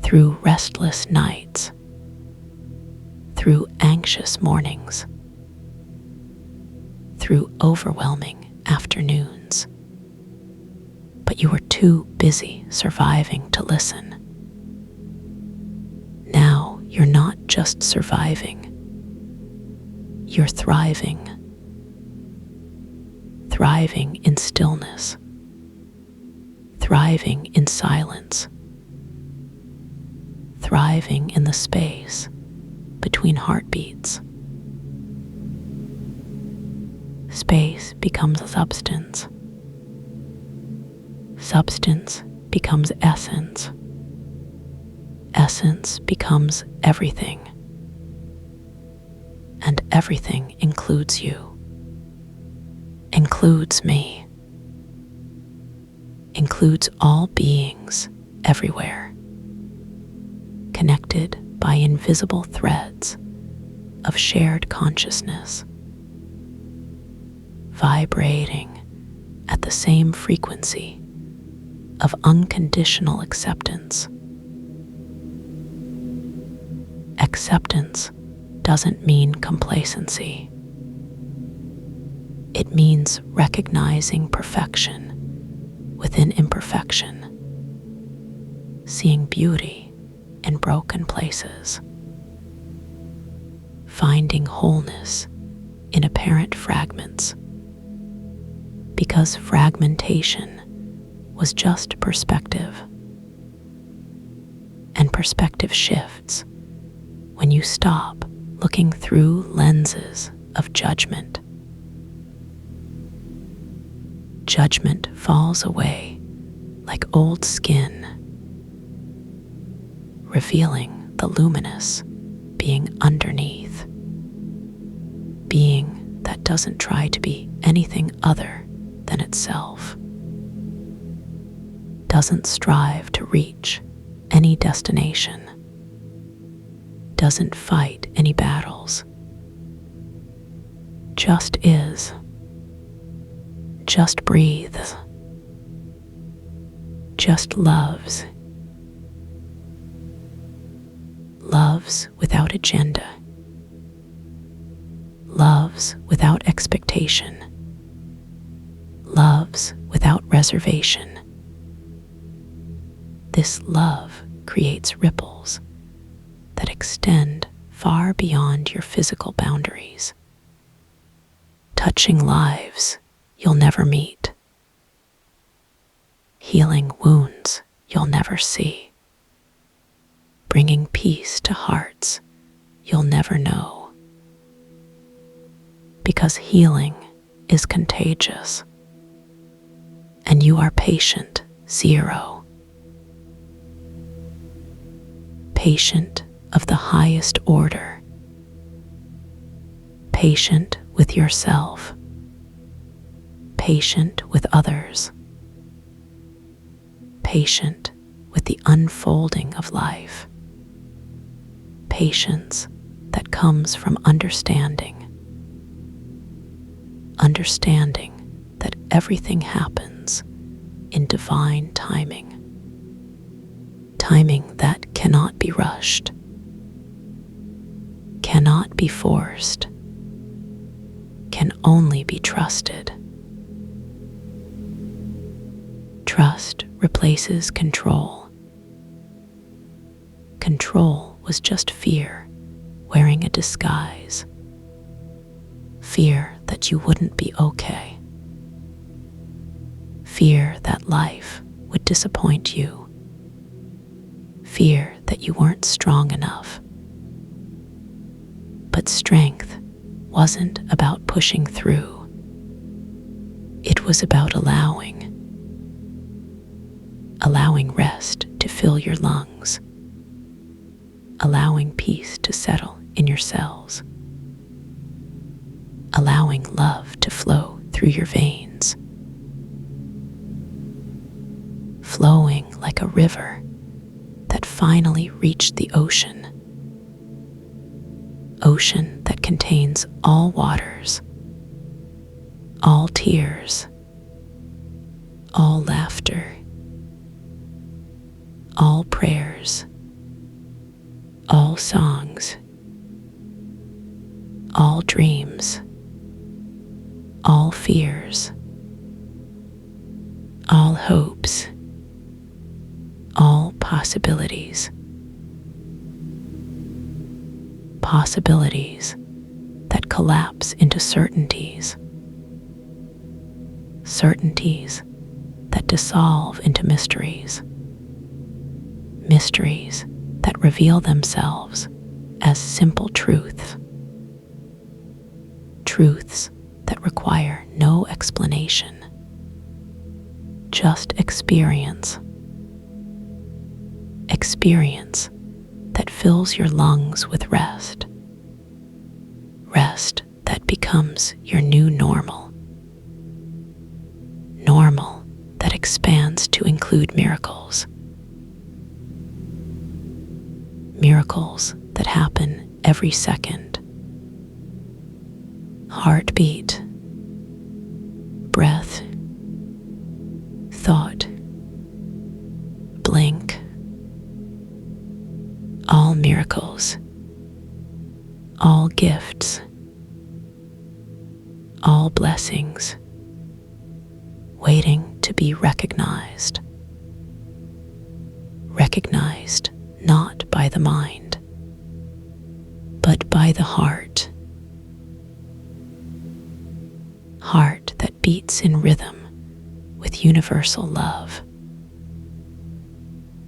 Through restless nights. Through anxious mornings. Through overwhelming afternoons. But you were too busy surviving to listen. Now you're not just surviving. You're thriving. Thriving in stillness. Thriving in silence. Thriving in the space between heartbeats. Space becomes substance. Substance becomes essence. Essence becomes everything. And everything includes you. Includes me. Includes all beings everywhere. Connected by invisible threads of shared consciousness. Vibrating at the same frequency of unconditional acceptance. Acceptance doesn't mean complacency. It means recognizing perfection within imperfection, seeing beauty in broken places, finding wholeness in apparent fragments, because fragmentation was just perspective. perspective shifts when you stop looking through lenses of judgment. Judgment falls away like old skin, revealing the luminous being underneath, being that doesn't try to be anything other than itself, doesn't strive to reach any destination, doesn't fight any battles, just is, just breathes, just loves. Loves without agenda, loves without expectation, loves without reservation. This love creates ripples that extend far beyond your physical boundaries, touching lives you'll never meet, healing wounds you'll never see, bringing peace to hearts you'll never know. Because healing is contagious, and you are patient zero. Patient of the highest order. Patient with yourself. Patient with others. Patient with the unfolding of life. Patience that comes from understanding. Understanding that everything happens in divine timing. Timing that cannot be rushed, cannot be forced, can only be trusted. Trust replaces control. Control was just fear wearing a disguise. Fear that you wouldn't be okay. Fear that life would disappoint you. Fear that you weren't strong enough. But strength wasn't about pushing through. It was about allowing rest to fill your lungs, allowing peace to settle in your cells, allowing love to flow through your veins, flowing like a river that finally reached the ocean. Ocean that contains all waters, all tears, all laughter, all prayers, all songs, all dreams, all fears, all hopes, all possibilities. Possibilities that collapse into certainties. Certainties that dissolve into mysteries. Mysteries that reveal themselves as simple truths. Truths that require no explanation. Just experience. Experience that fills your lungs with rest. Rest that becomes your new normal. Normal that expands to include miracles. Miracles that happen every second. Heartbeat, breath, thought, blink. All miracles, all gifts, all blessings, waiting to be recognized. Recognized not by the mind, but by the heart. Heart that beats in rhythm with universal love.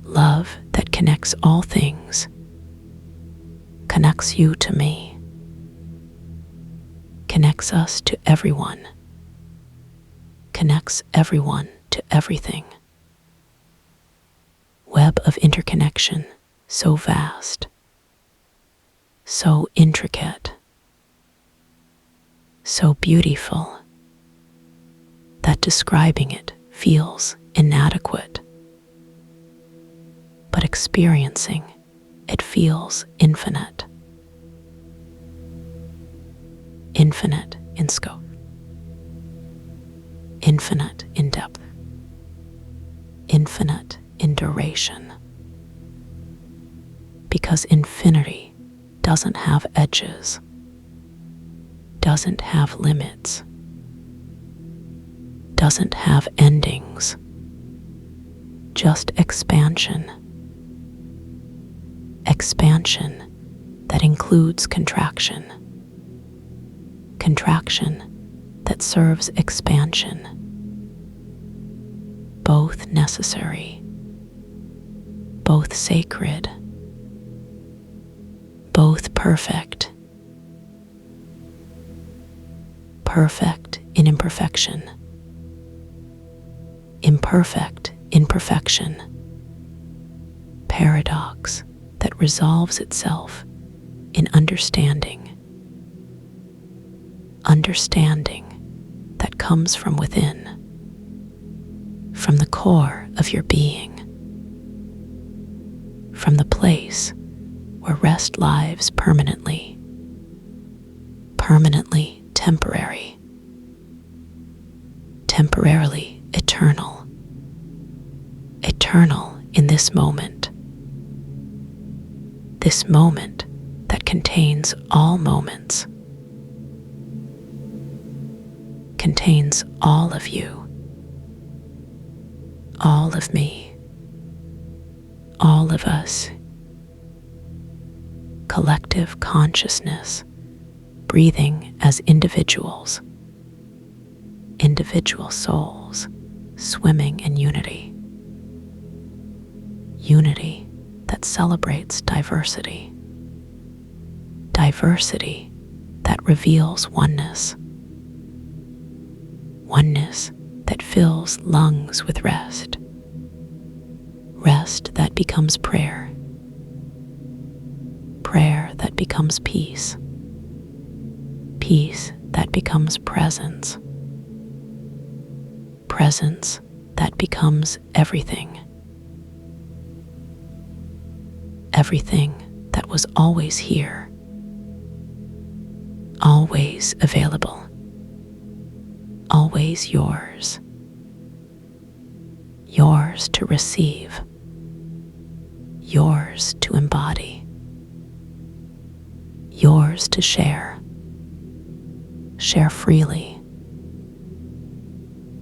Love that connects all things, connects you to me, connects us to everyone, connects everyone to everything. Web of interconnection so vast, so intricate, so beautiful that describing it feels inadequate, but experiencing it feels infinite. Infinite in scope, infinite in depth, infinite in duration. Because infinity doesn't have edges, doesn't have limits, doesn't have endings, just expansion. Expansion that includes contraction. Contraction that serves expansion. Both necessary, both sacred, both perfect. Perfect in imperfection. Imperfect in perfection. Paradox that resolves itself in understanding. Understanding that comes from within, from the core of your being, from the place where rest lives permanently, permanently temporary, temporarily eternal, eternal in this moment that contains all moments, contains all of you, all of me, all of us. Collective consciousness, breathing as individuals, individual souls, swimming in unity. Unity that celebrates diversity. Diversity that reveals oneness. Oneness that fills lungs with rest. Rest that becomes prayer. Prayer that becomes peace. Peace that becomes presence. Presence that becomes everything. Everything that was always here. Always available. Always yours. Yours to receive. Yours to embody. Yours to share. Share freely.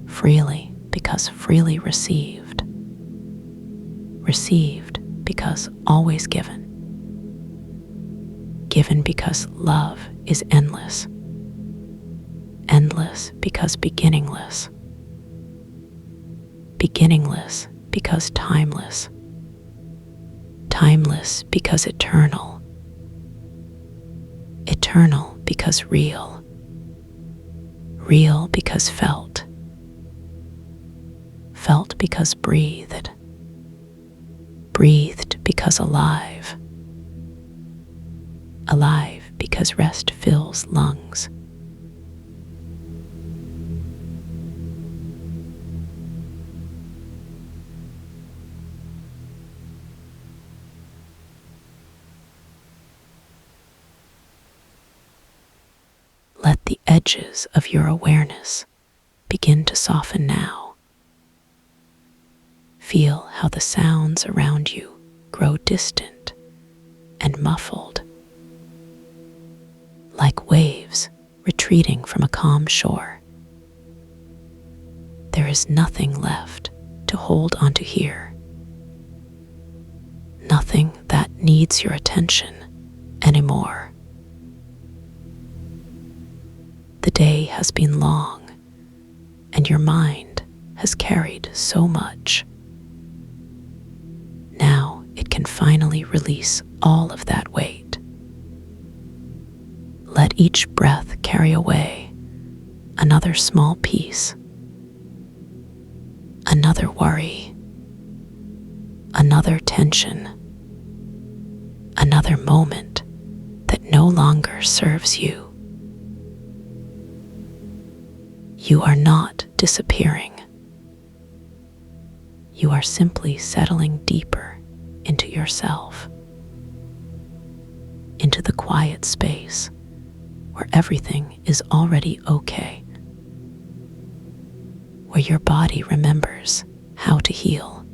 Freely because freely received. Received because always given. Given because love is endless. Endless because beginningless. Beginningless because timeless. Timeless because eternal. Eternal because real. Real because felt. Felt because breathed. Breathed because alive. Alive because rest fills lungs. Let the edges of your awareness begin to soften now. Feel how the sounds around you grow distant and muffled, like waves retreating from a calm shore. There is nothing left to hold onto here. Nothing that needs your attention anymore. The day has been long, and your mind has carried so much. Now it can finally release all of that weight. Let each breath carry away another small piece, another worry, another tension, another moment that no longer serves you. You are not disappearing. You are simply settling deeper into yourself, into the quiet space where everything is already okay, where your body remembers how to heal,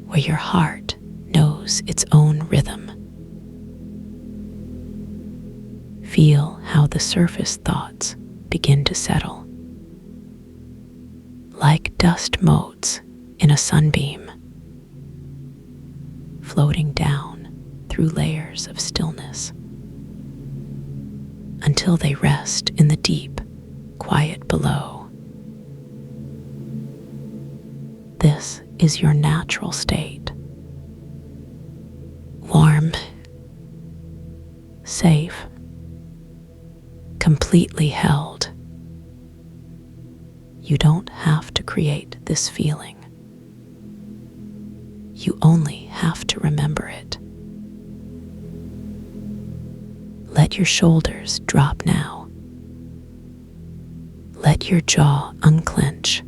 where your heart knows its own rhythm. Feel how the surface thoughts begin to settle, like dust motes in a sunbeam, floating down through layers of stillness until they rest in the deep, quiet below. This is your natural state. Warm, safe, completely held. You don't have to create this feeling. You only have to remember it. Let your shoulders drop now. Let your jaw unclench.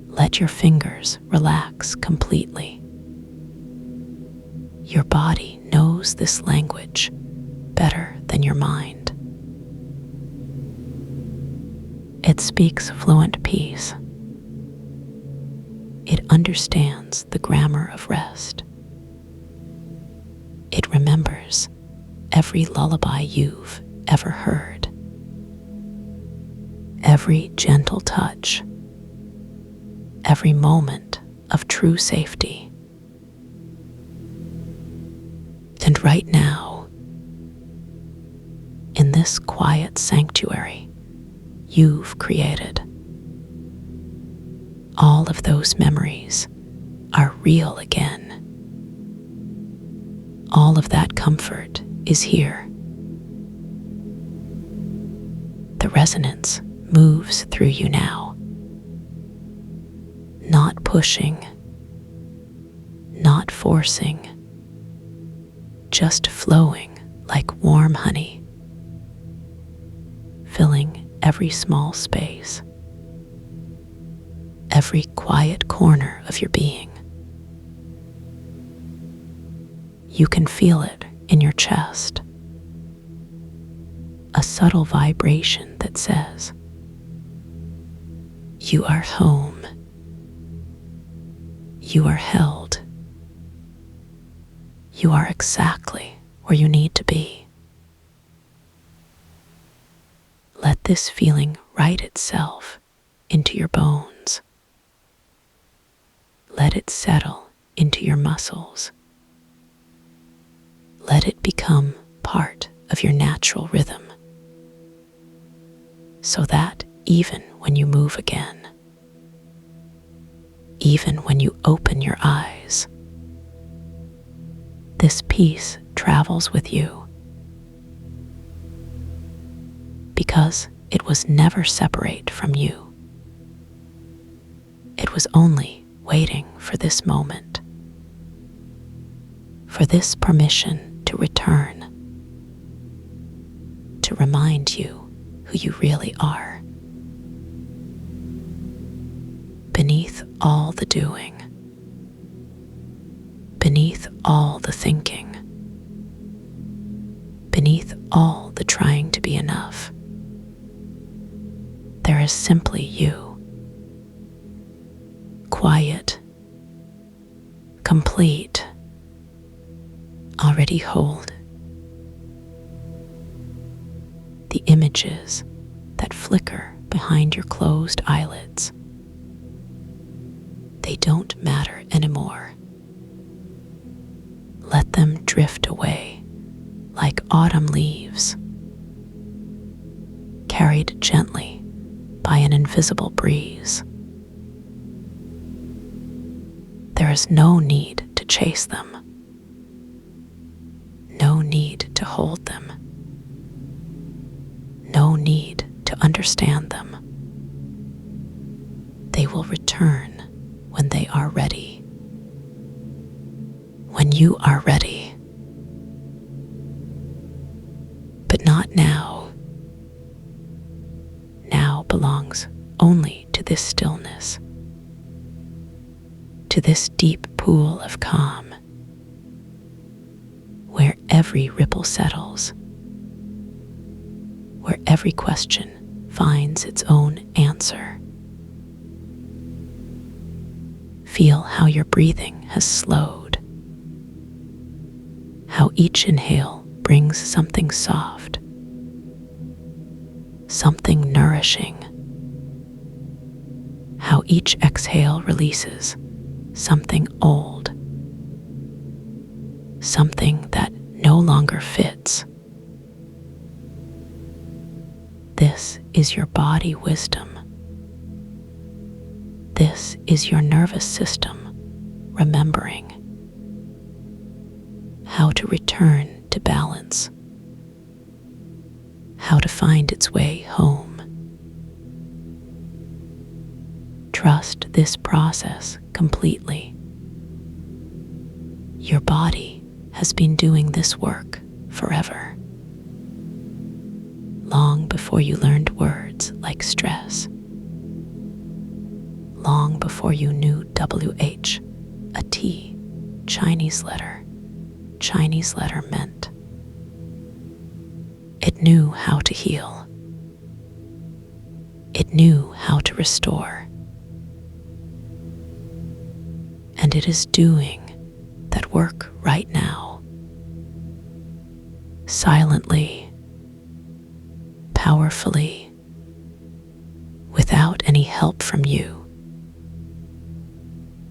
Let your fingers relax completely. Your body knows this language better than your mind. It speaks fluent peace. It understands the grammar of rest. It remembers every lullaby you've ever heard, every gentle touch, every moment of true safety. And right now, in this quiet sanctuary you've created, all of those memories are real again. All of that comfort is here. The resonance moves through you now, not pushing, not forcing, just flowing like warm honey, filling every small space, every quiet corner of your being. You can feel it in your chest, a subtle vibration that says, you are home, you are held, you are exactly where you need to be. Let this feeling write itself into your bones. Let it settle into your muscles. Let it become part of your natural rhythm, so that even when you move again, even when you open your eyes, this peace travels with you, because it was never separate from you. It was only waiting for this moment, for this permission to return, to remind you who you really are. Beneath all the doing, beneath all the thinking, beneath all the trying to be enough, there is simply you, quiet, complete, already whole. The images that flicker behind your closed eyelids, they don't matter anymore. Let them drift away like autumn leaves, carried gently by an invisible breeze. There is no need to chase them, no need to hold them, no need to understand them. They will return when they are ready. When you are ready. But not now. Now belongs only to this stillness, to this deep pool of calm, where every ripple settles, where every question finds its own answer. Feel how your breathing has slowed, how each inhale brings something soft, something nourishing, how each exhale releases something old, something that no longer fits. This is your body wisdom. This is your nervous system remembering how to return to balance, how to find its way home. Trust this process completely. Your body has been doing this work forever, long before you learned words like stress, long before you knew WH, a T, Chinese letter meant. It knew how to heal. It knew how to restore. And it is doing that work right now. Silently, powerfully, without any help from you.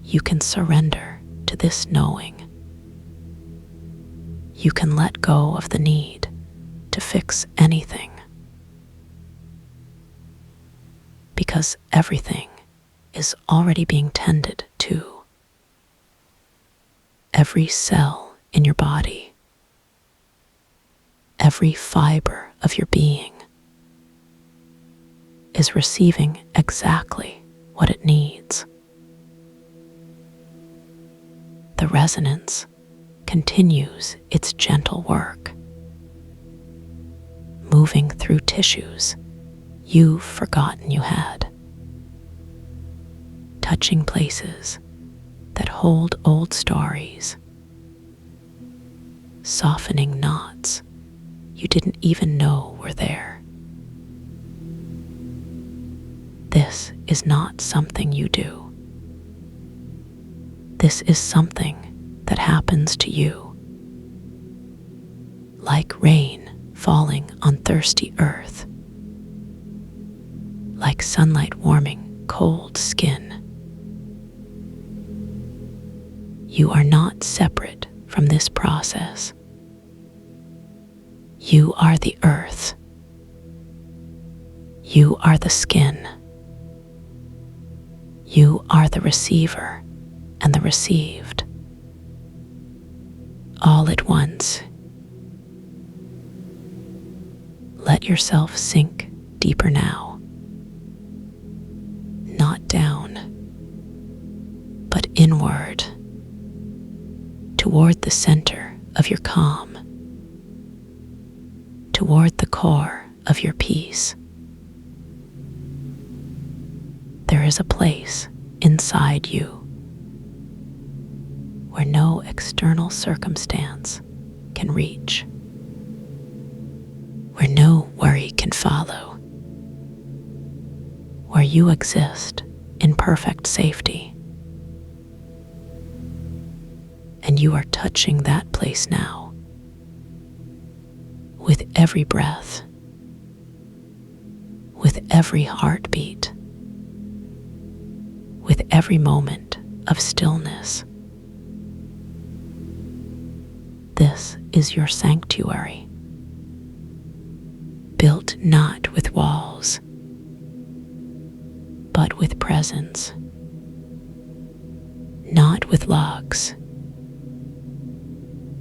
You can surrender to this knowing. You can let go of the need to fix anything, because everything is already being tended to. Every cell in your body, every fiber of your being is receiving exactly what it needs. The resonance continues its gentle work, moving through tissues you've forgotten you had, touching places that hold old stories, softening knots you didn't even know were there. This is not something you do. This is something that happens to you, like rain falling on thirsty earth, like sunlight warming cold skin. You are not separate from this process. You are the earth. You are the skin. You are the receiver and the received, all at once. Let yourself sink deeper now, not down, but inward, toward the center of your calm, toward the core of your peace. There is a place inside you where no external circumstance can reach, where no worry can follow, where you exist in perfect safety. And you are touching that place now, with every breath, with every heartbeat, with every moment of stillness. This is your sanctuary, built not with walls, but with presence. not with logs,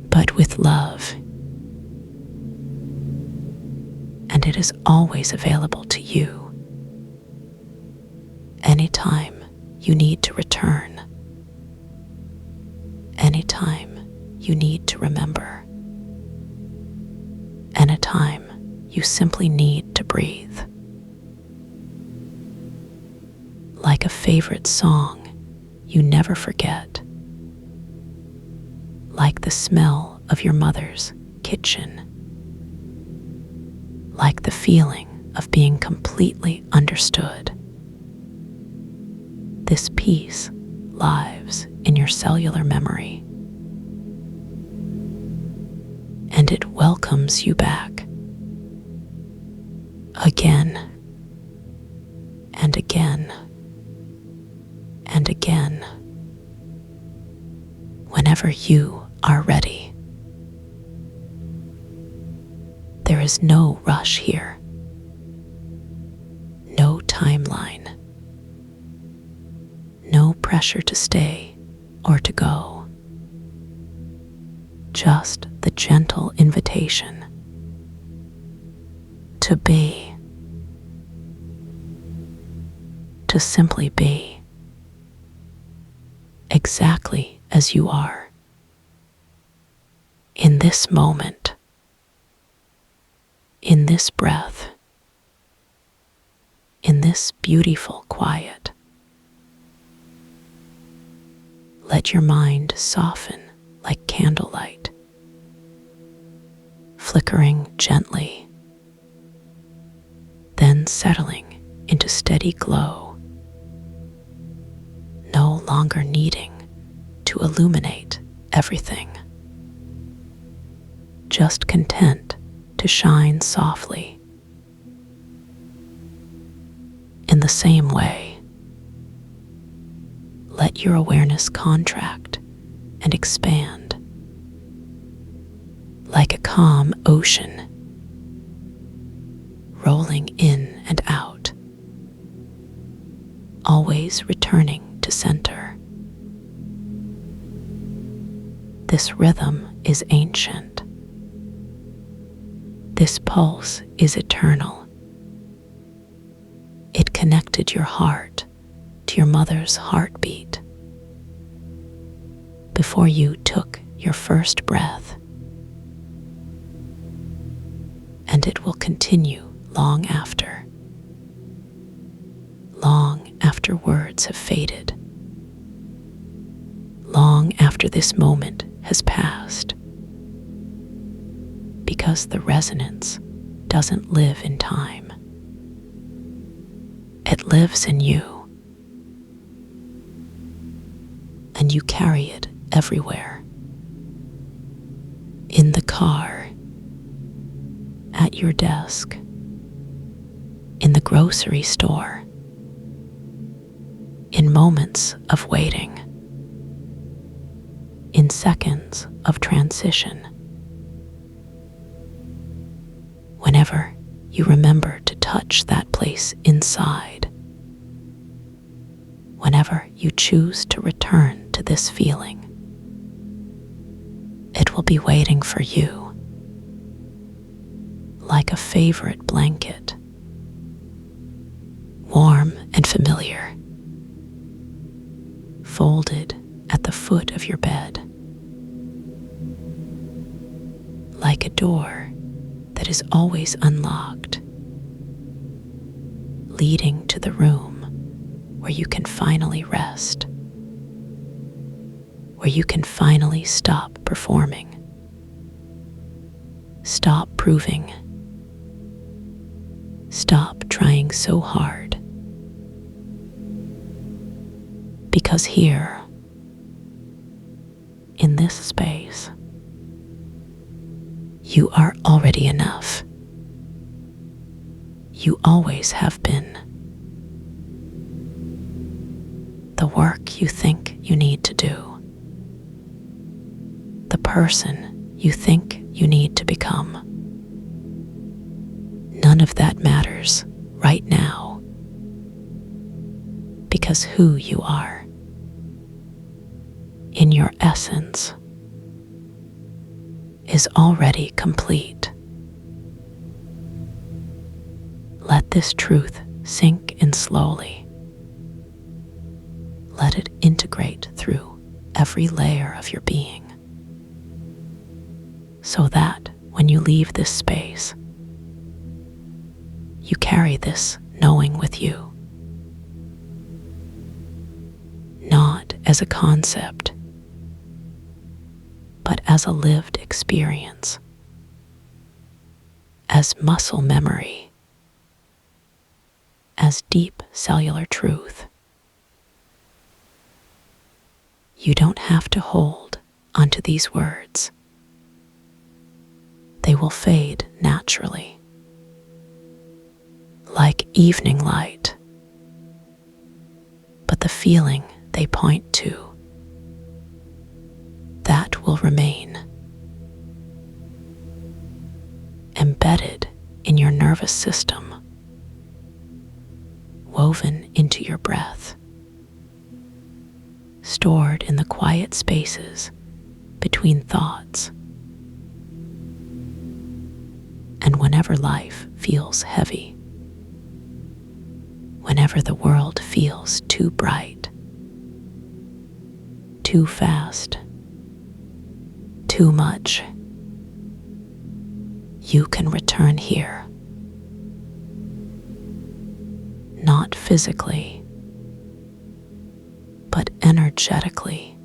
but with love, and it is always available to you anytime you need to return, anytime you need to remember, anytime you simply need to breathe. Like a favorite song you never forget, like the smell of your mother's kitchen, like the feeling of being completely understood. This peace lives in your cellular memory, and it welcomes you back again and again and again whenever you are ready. There is no rush here, no timeline, no pressure to stay or to go, just the gentle invitation to be, to simply be exactly as you are in this moment, in this breath, in this beautiful quiet. Let your mind soften like candlelight, flickering gently, then settling into steady glow, no longer needing to illuminate everything, just content to shine softly. In the same way, let your awareness contract and expand like a calm ocean, rolling in and out, always returning to center. This rhythm is ancient. This pulse is eternal. It connected your heart to your mother's heartbeat before you took your first breath, and it will continue long after words have faded, long after this moment has passed, because the resonance doesn't live in time. It lives in you, and you carry it everywhere. In the car, at your desk, in the grocery store, in moments of waiting, in seconds of transition. Whenever you remember to touch that place inside, whenever you choose to return to this feeling, it will be waiting for you like a favorite blanket, warm and familiar, folded at the foot of your bed, like a door that is always unlocked, leading to the room where you can finally rest, where you can finally stop performing, stop proving, stop trying so hard. Because here, in this space, you are already enough. You always have been. The work you think you need to do, the person you think you need to become, none of that matters right now, because who you are in your essence is already complete. Let this truth sink in slowly. Let it integrate through every layer of your being, so that when you leave this space, you carry this knowing with you, not as a concept, but as a lived experience, as muscle memory, as deep cellular truth. You don't have to hold onto these words. They will fade naturally, like evening light, but the feeling they point to, that will remain embedded in your nervous system, woven into your breath, stored in the quiet spaces between thoughts. And whenever life feels heavy, whenever the world feels too bright, too fast, too much, you can return here. Not physically, but energetically,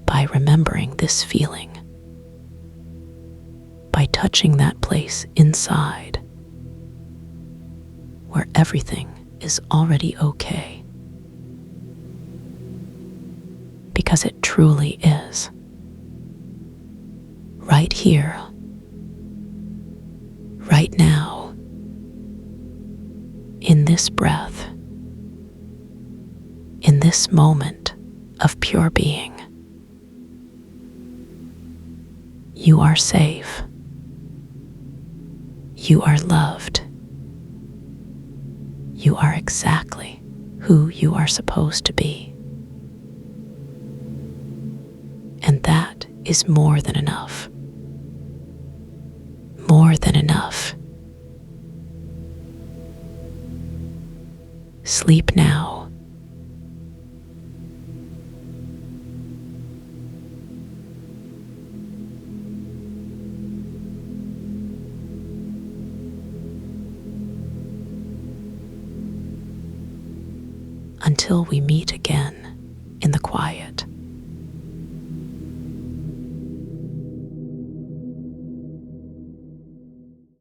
by remembering this feeling, by touching that place inside where everything is already okay, because it truly is. Right here, right now, in this breath, in this moment of pure being. You are safe. You are loved. You are exactly who you are supposed to be. And that is more than enough. More than enough. Sleep now. Until we meet again.